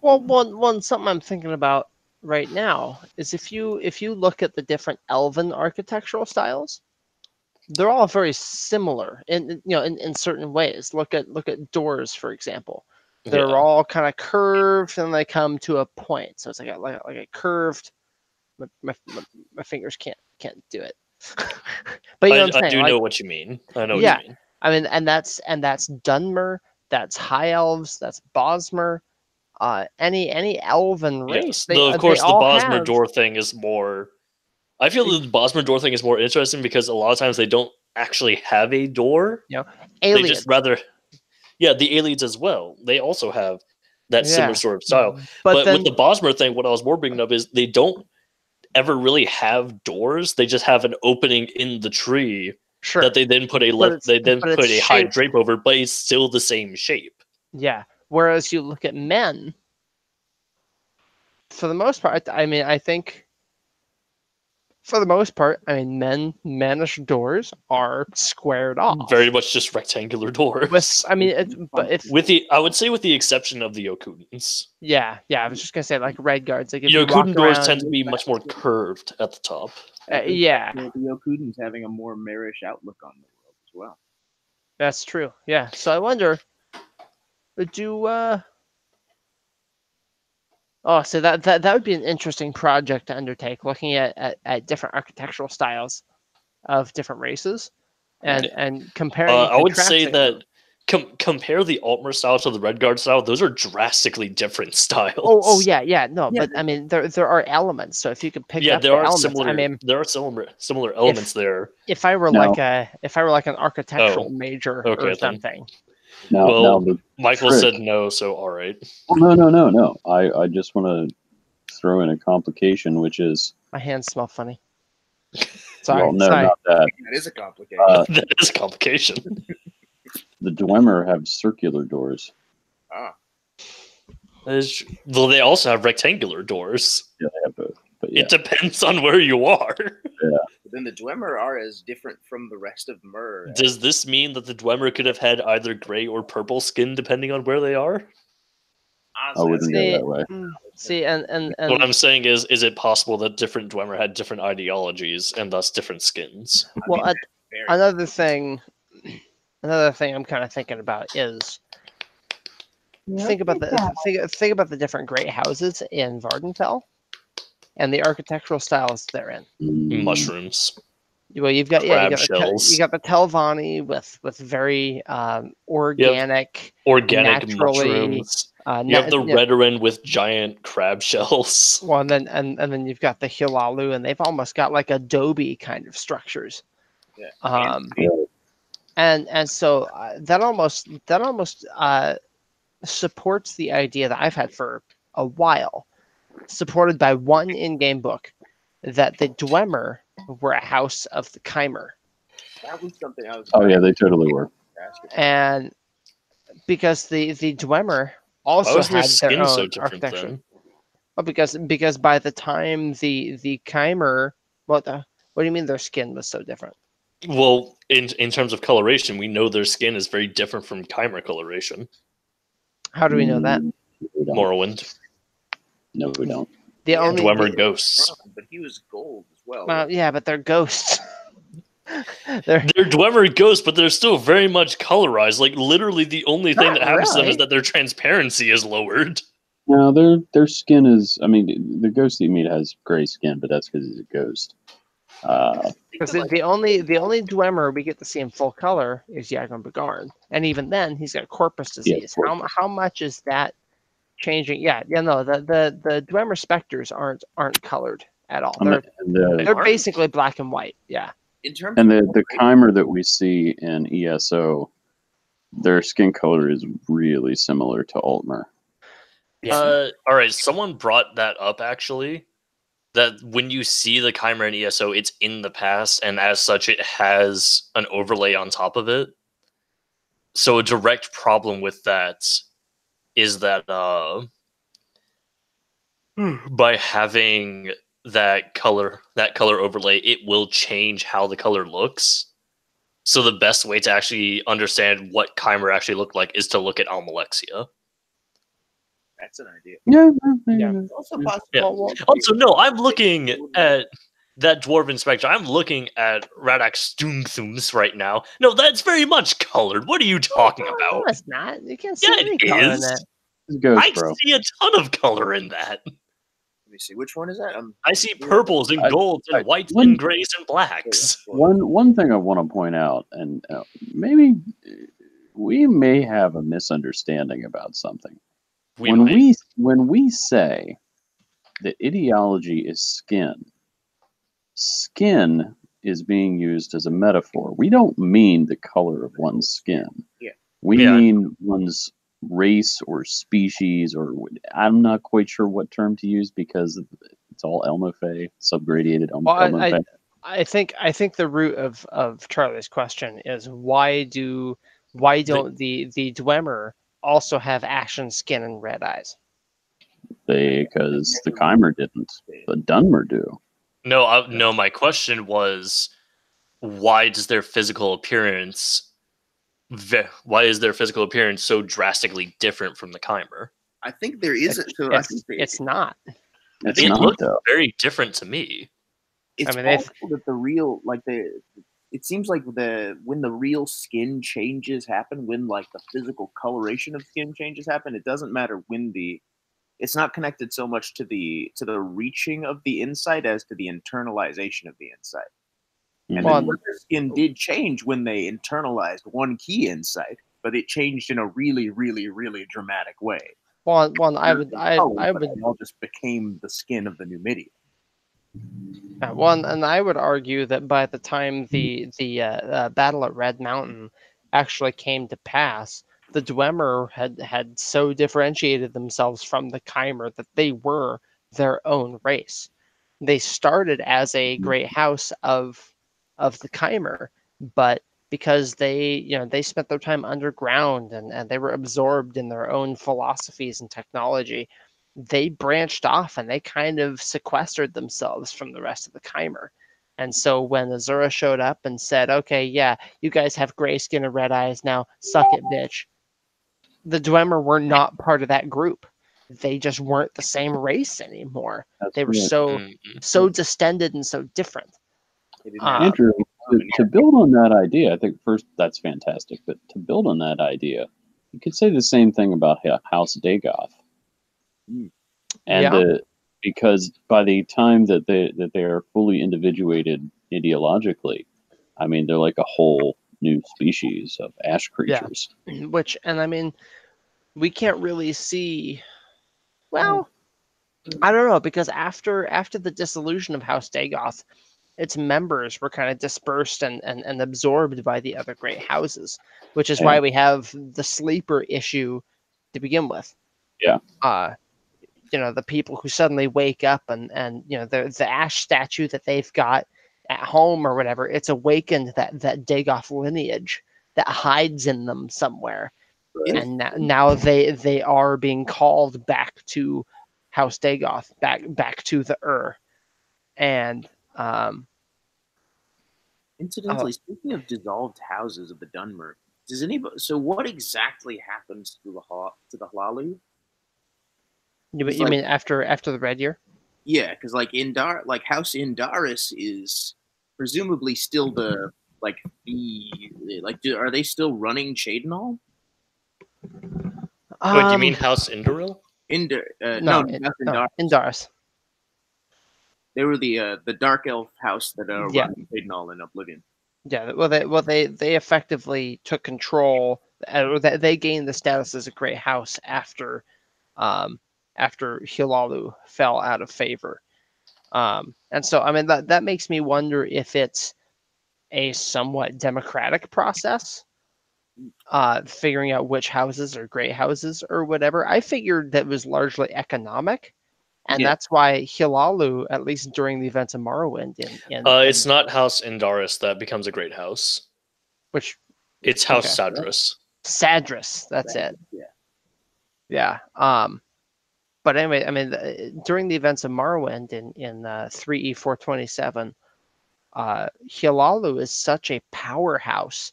A: Well, one something I'm thinking about right now is if you look at the different Elven architectural styles, they're all very similar in certain ways. Look at doors, for example. They're all kind of curved and they come to a point. So it's like a curved. My fingers can't do it. But you know what I'm saying?
B: I do know what you mean. I know what you mean.
A: I mean, and that's Dunmer, that's High Elves, that's Bosmer, any Elven race.
B: Yes,
A: They,
B: though of
A: they
B: course the
A: all
B: Bosmer
A: have
B: door thing is more. I feel the Bosmer door thing is more interesting because a lot of times they don't actually have a door. They
A: aliens.
B: just rather, the aliens as well. They also have that similar sort of style. But
A: then,
B: with the Bosmer thing, what I was more bringing up is they don't ever really have doors. They just have an opening in the tree that they then put a high drape over, but it's still the same shape.
A: Yeah. Whereas you look at men, for the most part, I mean, I think for the most part, I mean, manish doors are squared off.
B: Very much just rectangular doors.
A: I would
B: say with the exception of the Yokudans.
A: Yeah, I was just gonna say like red guards. Like
B: Yokudan doors tend to be much more curved at the top.
C: The Yokudans having a more marish outlook on the world as well.
A: That's true. Yeah. So I wonder, so that would be an interesting project to undertake, looking at different architectural styles of different races, and comparing.
B: I would say that compare the Altmer style to the Red Guard style. Those are drastically different styles.
A: But I mean there are elements. So if you could pick up
B: there are
A: elements,
B: similar.
A: I mean,
B: there are similar elements there.
A: If I were like an architectural major or something.
B: Michael said no, so all right.
F: No. I just want to throw in a complication, which is
A: my hands smell funny. Sorry,
F: well, no, not that.
C: That is a complication.
B: That is a complication.
F: The Dwemer have circular doors.
B: Well, they also have rectangular doors.
F: Yeah, they have both. But
B: it depends on where you are.
F: Yeah.
C: But then the Dwemer are as different from the rest of Myr.
B: Does this mean that the Dwemer could have had either gray or purple skin depending on where they are?
F: I wouldn't go that way.
A: See, and
B: what I'm saying is it possible that different Dwemer had different ideologies and thus different skins?
A: Well, another thing I'm kind of thinking about is think about the different great houses in Vardenfell and the architectural styles they're in.
B: Mushrooms.
A: Well, you got the Telvanni with very organic
B: mushrooms. You have the Redoran with giant crab shells.
A: Well, and then you've got the Hilalu, and they've almost got like adobe kind of structures.
C: Yeah.
A: And so that almost supports the idea that I've had for a while, supported by one in-game book, that the Dwemer were a house of the Chimer.
C: That was something I was.
F: Oh yeah, they totally were.
A: And because the Dwemer also had their own architecture.
B: Then?
A: Well, because by the time the Chimer, what do you mean their skin was so different?
B: Well, in terms of coloration, we know their skin is very different from Chimer coloration.
A: How do we know that?
B: Morrowind.
F: No, we don't.
B: Dwemer ghosts.
C: But he was gold as well.
A: Well, yeah, but they're ghosts.
B: They're Dwemer ghosts, but they're still very much colorized. Like literally, the only thing that happens to them is that their transparency is lowered.
F: No, their skin is. I mean, the ghost that you meet has gray skin, but that's because he's a ghost.
A: Because the only Dwemer we get to see in full color is Yagon Begarn, and even then he's got corpus disease.
F: Corpus.
A: How much is that changing? No, the Dwemer specters aren't colored at all. They're basically black and white. Yeah.
C: In terms
F: And
C: of
F: the chimer that we see in ESO, their skin color is really similar to Altmer.
B: All right, someone brought that up actually. That when you see the chimer in ESO, it's in the past, and as such, it has an overlay on top of it. So a direct problem with that is that by having that color overlay, it will change how the color looks. So the best way to actually understand what chimer actually looked like is to look at Almalexia.
C: That's an idea.
F: Yeah.
C: It's also possible.
B: Yeah. Also, no, I'm looking at that Dwarven Spectre. I'm looking at Radak Stungthums right now. No, that's very much colored. What are you talking about?
A: No, it's not. You can't see
B: Yeah,
A: any
B: it
A: color in
B: is.
A: that.
F: Ghost,
B: I
F: bro.
B: see a ton of color in that.
C: Let me see. Which one is that?
B: I see purples and golds and whites and grays and blacks.
F: One thing I want to point out, and maybe we may have a misunderstanding about something. When we say that ideology is skin is being used as a metaphor. We don't mean the color of one's skin.
C: Yeah.
F: We mean one's race or species, or I'm not quite sure what term to use because it's all Elmofe, subgradiated Elmofe.
A: I think the root of Charlie's question is why don't the Dwemer also have ashen skin and red eyes?
F: Because the chimer didn't, but Dunmer do.
B: No, my question was, why is their physical appearance so drastically different from the chimer?
C: I think there is
A: it's not.
B: It looks very different to me.
C: It's possible that the real, it seems like when the real skin changes happen, when like the physical coloration of skin changes happen, it doesn't matter when it's not connected so much to the reaching of the insight as to the internalization of the insight. And then their skin did change when they internalized one key insight, but it changed in a really, really, really dramatic way.
A: I would
C: it all just became the skin of the Numidian.
A: And I would argue that by the time the battle at Red Mountain actually came to pass, the Dwemer had so differentiated themselves from the chimer that they were their own race. They started as a great house of the chimer, but because they spent their time underground and they were absorbed in their own philosophies and technology, they branched off and they kind of sequestered themselves from the rest of the chimer. And so when Azura showed up and said, okay, yeah, you guys have gray skin and red eyes, now suck it, bitch. The Dwemer were not part of that group. They just weren't the same race anymore. They were so distended and so different.
F: Andrew, to build on that idea, I think first that's fantastic. But to build on that idea, you could say the same thing about House Dagoth, and because by the time that they are fully individuated ideologically, I mean they're like a whole new species of ash creatures.
A: Yeah. Which, and I mean, we can't really see. Well, I don't know, because after the dissolution of House Dagoth, its members were kind of dispersed and absorbed by the other great houses, which is why we have the sleeper issue to begin with.
F: Yeah.
A: The people who suddenly wake up and the ash statue that they've got at home or whatever, it's awakened that Dagoth lineage that hides in them somewhere. Right. And now they are being called back to House Dagoth, back to the And
C: incidentally, speaking of dissolved houses of the Dunmer, does anybody? So, what exactly happens to the Hlalu?
A: You mean after the Red Year?
C: Yeah, because House Indaris is presumably still are they still running Cheydinal?
B: Wait, do you mean House Indoril?
A: No, Indaris.
C: They were the dark elf house that
A: Yeah.
C: run Feydenall in Oblivion.
A: Yeah, they effectively took control. They gained the status as a great house after Hilalu fell out of favor. And so I mean that makes me wonder if it's a somewhat democratic process, figuring out which houses are great houses or whatever. I figured that was largely economic, and
C: Yeah.
A: that's why Hilalu, at least during the events of Morrowind,
B: It's not House Indaris that becomes a great house.
A: which
B: It's House
A: Okay.
B: Sadris.
A: Sadris, that's it.
C: Yeah.
A: Yeah. But anyway, I mean, during the events of Morrowind in 3E427, Hilalu is such a powerhouse,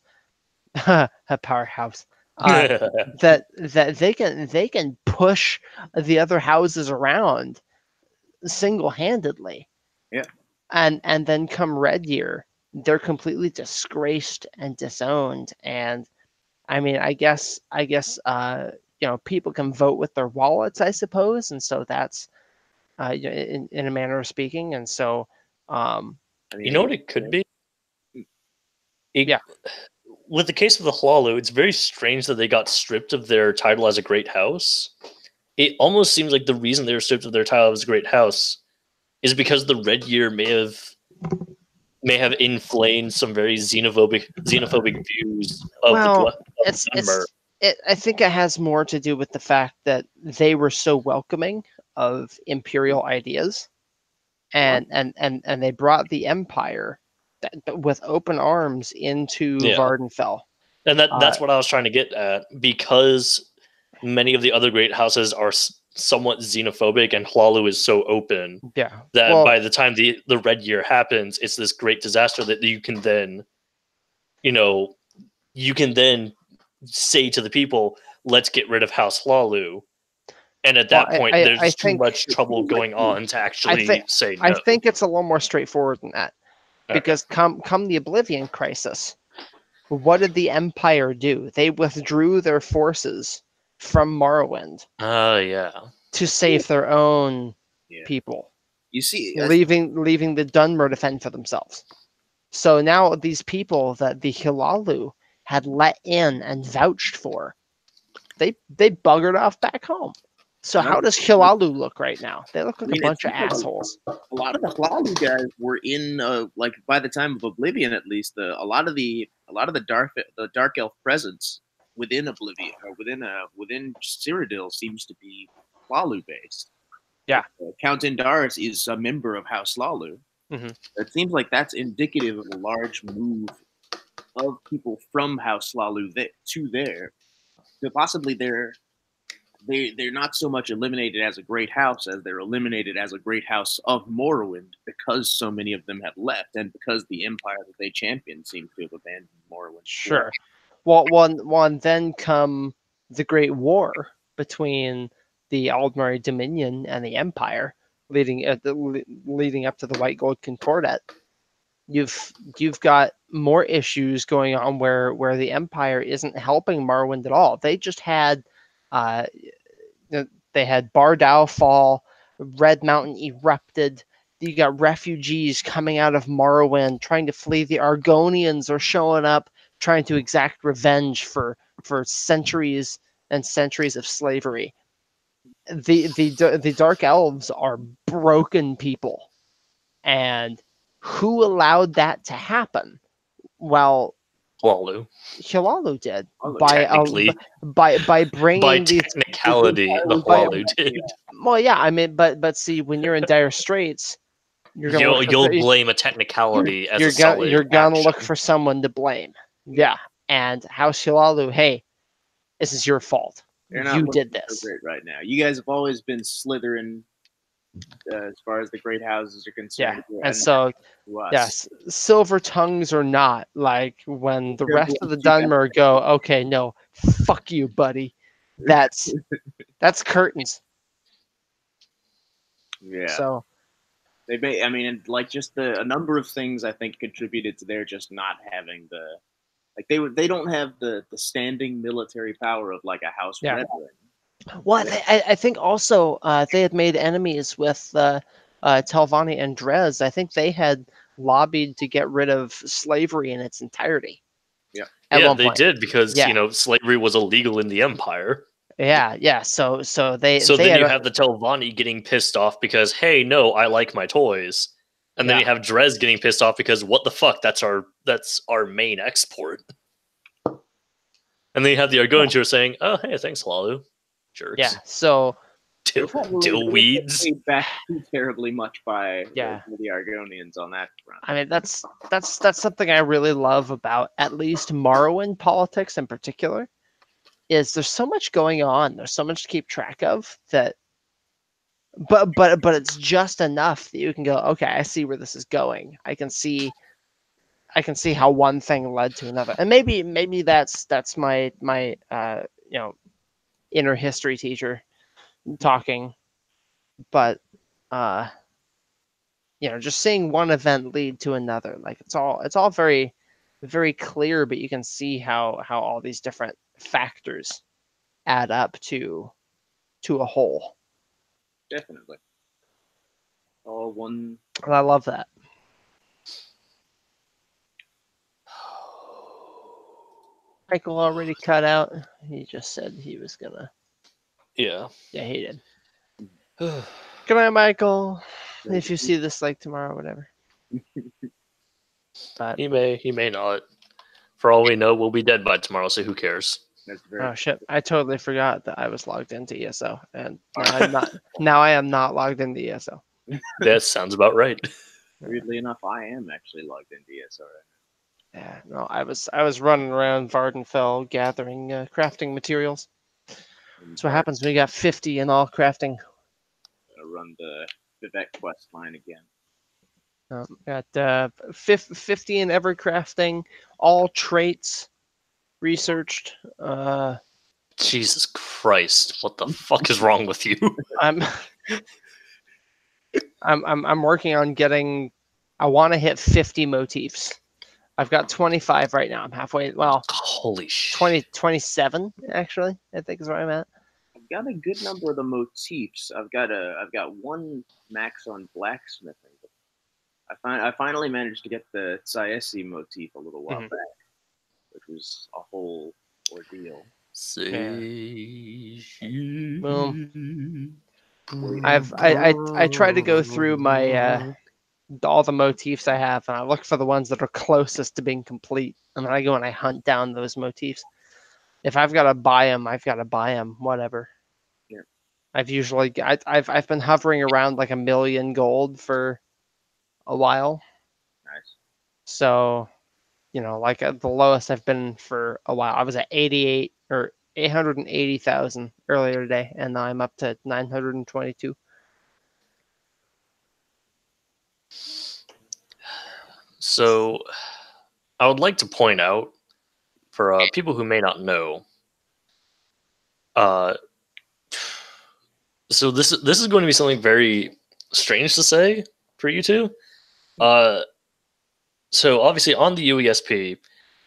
A: a powerhouse, that they can push the other houses around single-handedly.
C: Yeah.
A: And then come Red Year, they're completely disgraced and disowned. And I mean, I guess people can vote with their wallets, I suppose, and so that's in a manner of speaking. And so,
C: I mean,
B: You know what it could be?
A: Yeah.
B: With the case of the Hlaalu, it's very strange that they got stripped of their title as a great house. It almost seems like the reason they were stripped of their title as a great house is because the Red Year may have inflamed some very xenophobic views of Dunmer.
A: I think it has more to do with the fact that they were so welcoming of imperial ideas, and they brought the empire with open arms into Vardenfell.
B: And that's what I was trying to get at, because many of the other great houses are somewhat xenophobic, and Hlaalu is so open that by the time the Red Year happens, it's this great disaster that you can then say to the people, let's get rid of House Hlaalu. And at that point, there's too much trouble going on to actually say no.
A: I think it's a little more straightforward than that. Because come the Oblivion Crisis, what did the Empire do? They withdrew their forces from Morrowind. To save their own people.
C: You see,
A: leaving the Dunmer to fend for themselves. So now these people that the Hlaalu had let in and vouched for, they buggered off back home. So how does Hlaalu look right now? They look like a bunch of assholes.
C: A lot of the Hlaalu guys were in, by the time of Oblivion, at least, a lot of the dark elf presence within Oblivion or within Cyrodiil seems to be Hlaalu based.
A: Yeah,
C: Count Indaris is a member of House Hlaalu.
A: Mm-hmm.
C: It seems like that's indicative of a large move of people from House Hlaalu to there. So possibly they're not so much eliminated as a great house as they're eliminated as a great house of Morrowind, because so many of them have left, and because the empire that they championed seems to have abandoned Morrowind.
A: Sure. Well, then come the Great War between the Aldmeri Dominion and the Empire, leading up to the White Gold Concordat. You've got more issues going on where the Empire isn't helping Morrowind at all. They just had Bardau fall, Red Mountain erupted. You got refugees coming out of Morrowind trying to flee. The Argonians are showing up, trying to exact revenge for centuries and centuries of slavery. The Dark Elves are broken people, and who allowed that to happen? Well, Hlaalu did by bringing these
B: technicality. The Hlaalu did.
A: Well, yeah, I mean, but see, when you're in dire straits,
B: you'll blame a technicality as a solid
A: you're gonna
B: action.
A: look for someone to blame. Yeah, and House Hlaalu, hey, this is your fault. You did this.
C: So great right now. You guys have always been Slytherin as far as the great houses are concerned.
A: Yeah, and so yes, silver tongues or not, like when the rest of the Dunmer go, okay, no, fuck you, buddy. That's curtains.
C: Yeah.
A: So
C: they may, I mean, like just a number of things I think contributed to their just not having they don't have the standing military power of like a House Redwing.
A: Well, I think also they had made enemies with Telvanni and Dres, I think they had lobbied to get rid of slavery in its entirety.
C: Yeah.
A: At one
B: they
A: point.
B: did because
A: Yeah.
B: slavery was illegal in the Empire.
A: Yeah. So they
B: then
A: had
B: you have the Telvanni getting pissed off because, hey, no, I like my toys, and then you have Dres getting pissed off because what the fuck? That's our main export. And then you have the Argonians saying, oh, hey, thanks, Lalu. Jerks.
A: Yeah. So
B: dill weeds.
C: Paid back too terribly much by
A: Yeah.
C: the Argonians on that front.
A: I mean, that's something I really love about at least Morrowind politics in particular. Is there's so much going on, there's so much to keep track of that, but it's just enough that you can go, okay, I see where this is going. I can see how one thing led to another, and maybe that's my inner history teacher talking, but just seeing one event lead to another, like it's all very, very clear, but you can see how all these different factors add up to a whole.
C: Definitely. All one.
A: And I love that. Michael already cut out. He just said he was gonna.
B: Yeah.
A: Yeah, he did. Good night, Michael. If you see this like tomorrow, whatever. But
B: he may not. For all we know, we'll be dead by tomorrow, so who cares?
A: Oh shit! I totally forgot that I was logged into ESO, and now I'm not. Now I am not logged into ESO.
B: That sounds about right.
C: Weirdly enough, I am actually logged into ESO right
A: Yeah, no, I was running around Vardenfell gathering crafting materials.
C: now.
A: That's what happens when you got 50 in all crafting.
C: Run the Vivek quest line again.
A: Got 50 in every crafting, all traits researched.
B: Jesus Christ, what the fuck is wrong with you?
A: I'm working on getting. I want to hit 50 motifs. I've got 25 right now. I'm halfway. Well,
B: holy shit.
A: 27 actually. I think is where I'm at.
C: I've got a good number of the motifs. I've got one max on blacksmithing. I finally managed to get the Tsaesi motif a little while back, which was a whole ordeal.
A: Boom. I try to go through my all the motifs I have, and I look for the ones that are closest to being complete, and then I go and I hunt down those motifs. If I've got to buy them, I've got to buy them. Whatever.
C: Yeah.
A: I've been hovering around like 1 million gold for a while.
C: Nice.
A: So, like the lowest I've been for a while. I was at 88 or 880,000 earlier today, and now I'm up to 922.
B: So, I would like to point out for people who may not know. So this is going to be something very strange to say for you two. So obviously on the UESP,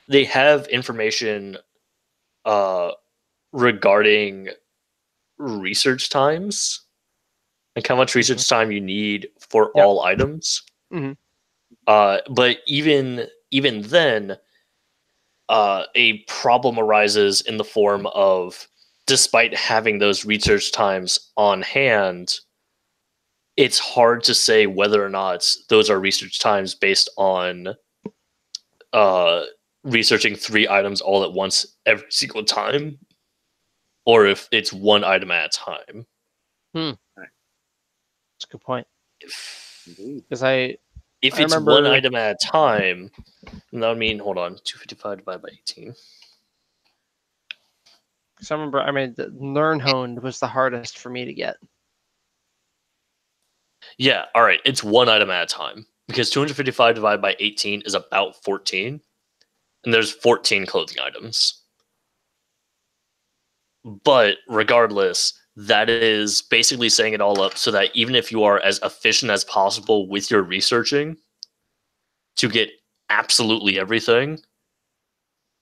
B: they have information regarding research times, like how much research time you need for all items. But even then, a problem arises in the form of, despite having those research times on hand, it's hard to say whether or not those are research times based on researching 3 items all at once every single time, or if it's 1 item at a time.
A: That's a good point. Because
B: if it's
A: remember
B: 1 item at a time, that would mean, hold on, 255 divided by 18.
A: So I remember, the Learnhoned was the hardest for me to get.
B: Yeah, all right, it's 1 item at a time, because 255 divided by 18 is about 14, and there's 14 clothing items. But regardless, that is basically setting it all up so that even if you are as efficient as possible with your researching to get absolutely everything,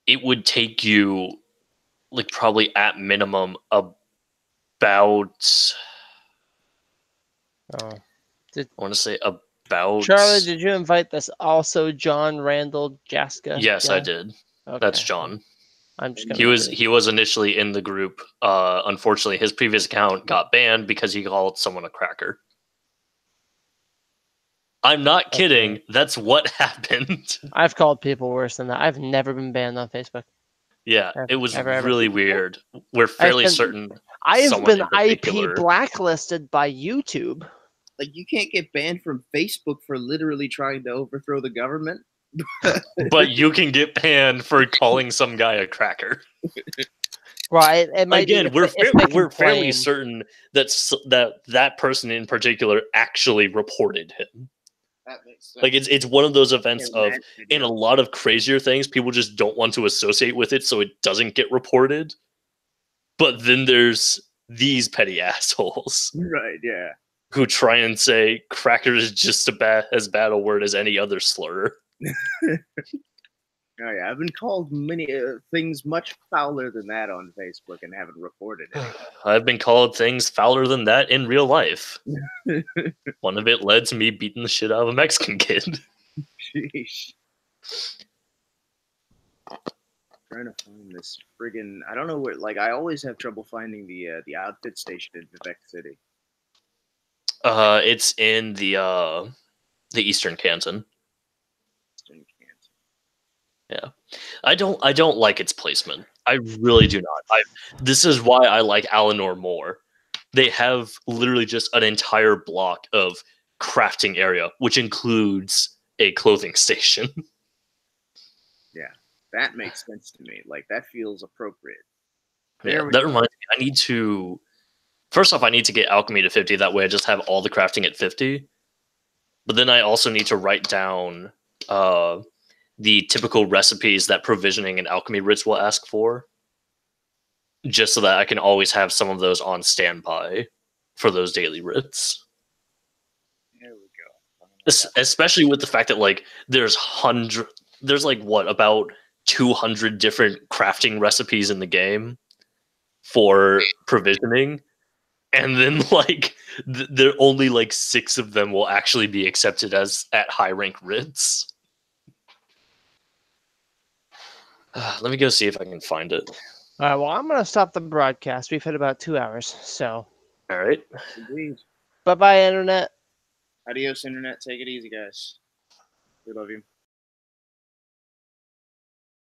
B: it would take you, like, probably at minimum about I want to say about.
A: Charlie, did you invite this also John Randall Jaska?
B: Yes, I did.
A: Okay.
B: That's John.
A: I'm just gonna
B: he was initially in the group. Unfortunately, his previous account got banned because he called someone a cracker. I'm not kidding. That's what happened.
A: I've called people worse than that. I've never been banned on Facebook.
B: Yeah, it was really weird. We're fairly certain.
A: I've been IP blacklisted by YouTube.
E: Like, you can't get banned from Facebook for literally trying to overthrow the government.
B: But you can get banned for calling some guy a cracker.
A: Right.
B: Again, we're fairly certain that person in particular actually reported him.
E: That makes sense.
B: Like it's one of those events of, in a lot of crazier things, people just don't want to associate with it, so it doesn't get reported. But then there's these petty assholes,
E: right? Yeah,
B: who try and say cracker is just as bad a word as any other slur.
E: Oh yeah, I've been called many things much fouler than that on Facebook and haven't reported it.
B: I've been called things fouler than that in real life. One of it led to me beating the shit out of a Mexican kid.
E: Sheesh. Trying to find this friggin'... I don't know where... Like, I always have trouble finding the outfit station in Vivek City.
B: It's in the Eastern Canton. Yeah, I don't like its placement. I really do not. This is why I like Alanor more. They have literally just an entire block of crafting area, which includes a clothing station.
E: Yeah, that makes sense to me. Like, that feels appropriate.
B: Yeah, that reminds me. I need to... First off, I need to get alchemy to 50. That way I just have all the crafting at 50. But then I also need to write down... the typical recipes that provisioning and alchemy writs will ask for, just so that I can always have some of those on standby for those daily writs.
E: There we go.
B: Especially with the fact that like there's like what, about 200 different crafting recipes in the game for provisioning, and then like there only like 6 of them will actually be accepted as at high rank writs. Let me go see if I can find it.
A: All right, well, I'm going to stop the broadcast. We've hit about 2 hours, so...
B: All right.
E: Indeed.
A: Bye-bye, Internet.
E: Adios, Internet. Take it easy, guys. We love you.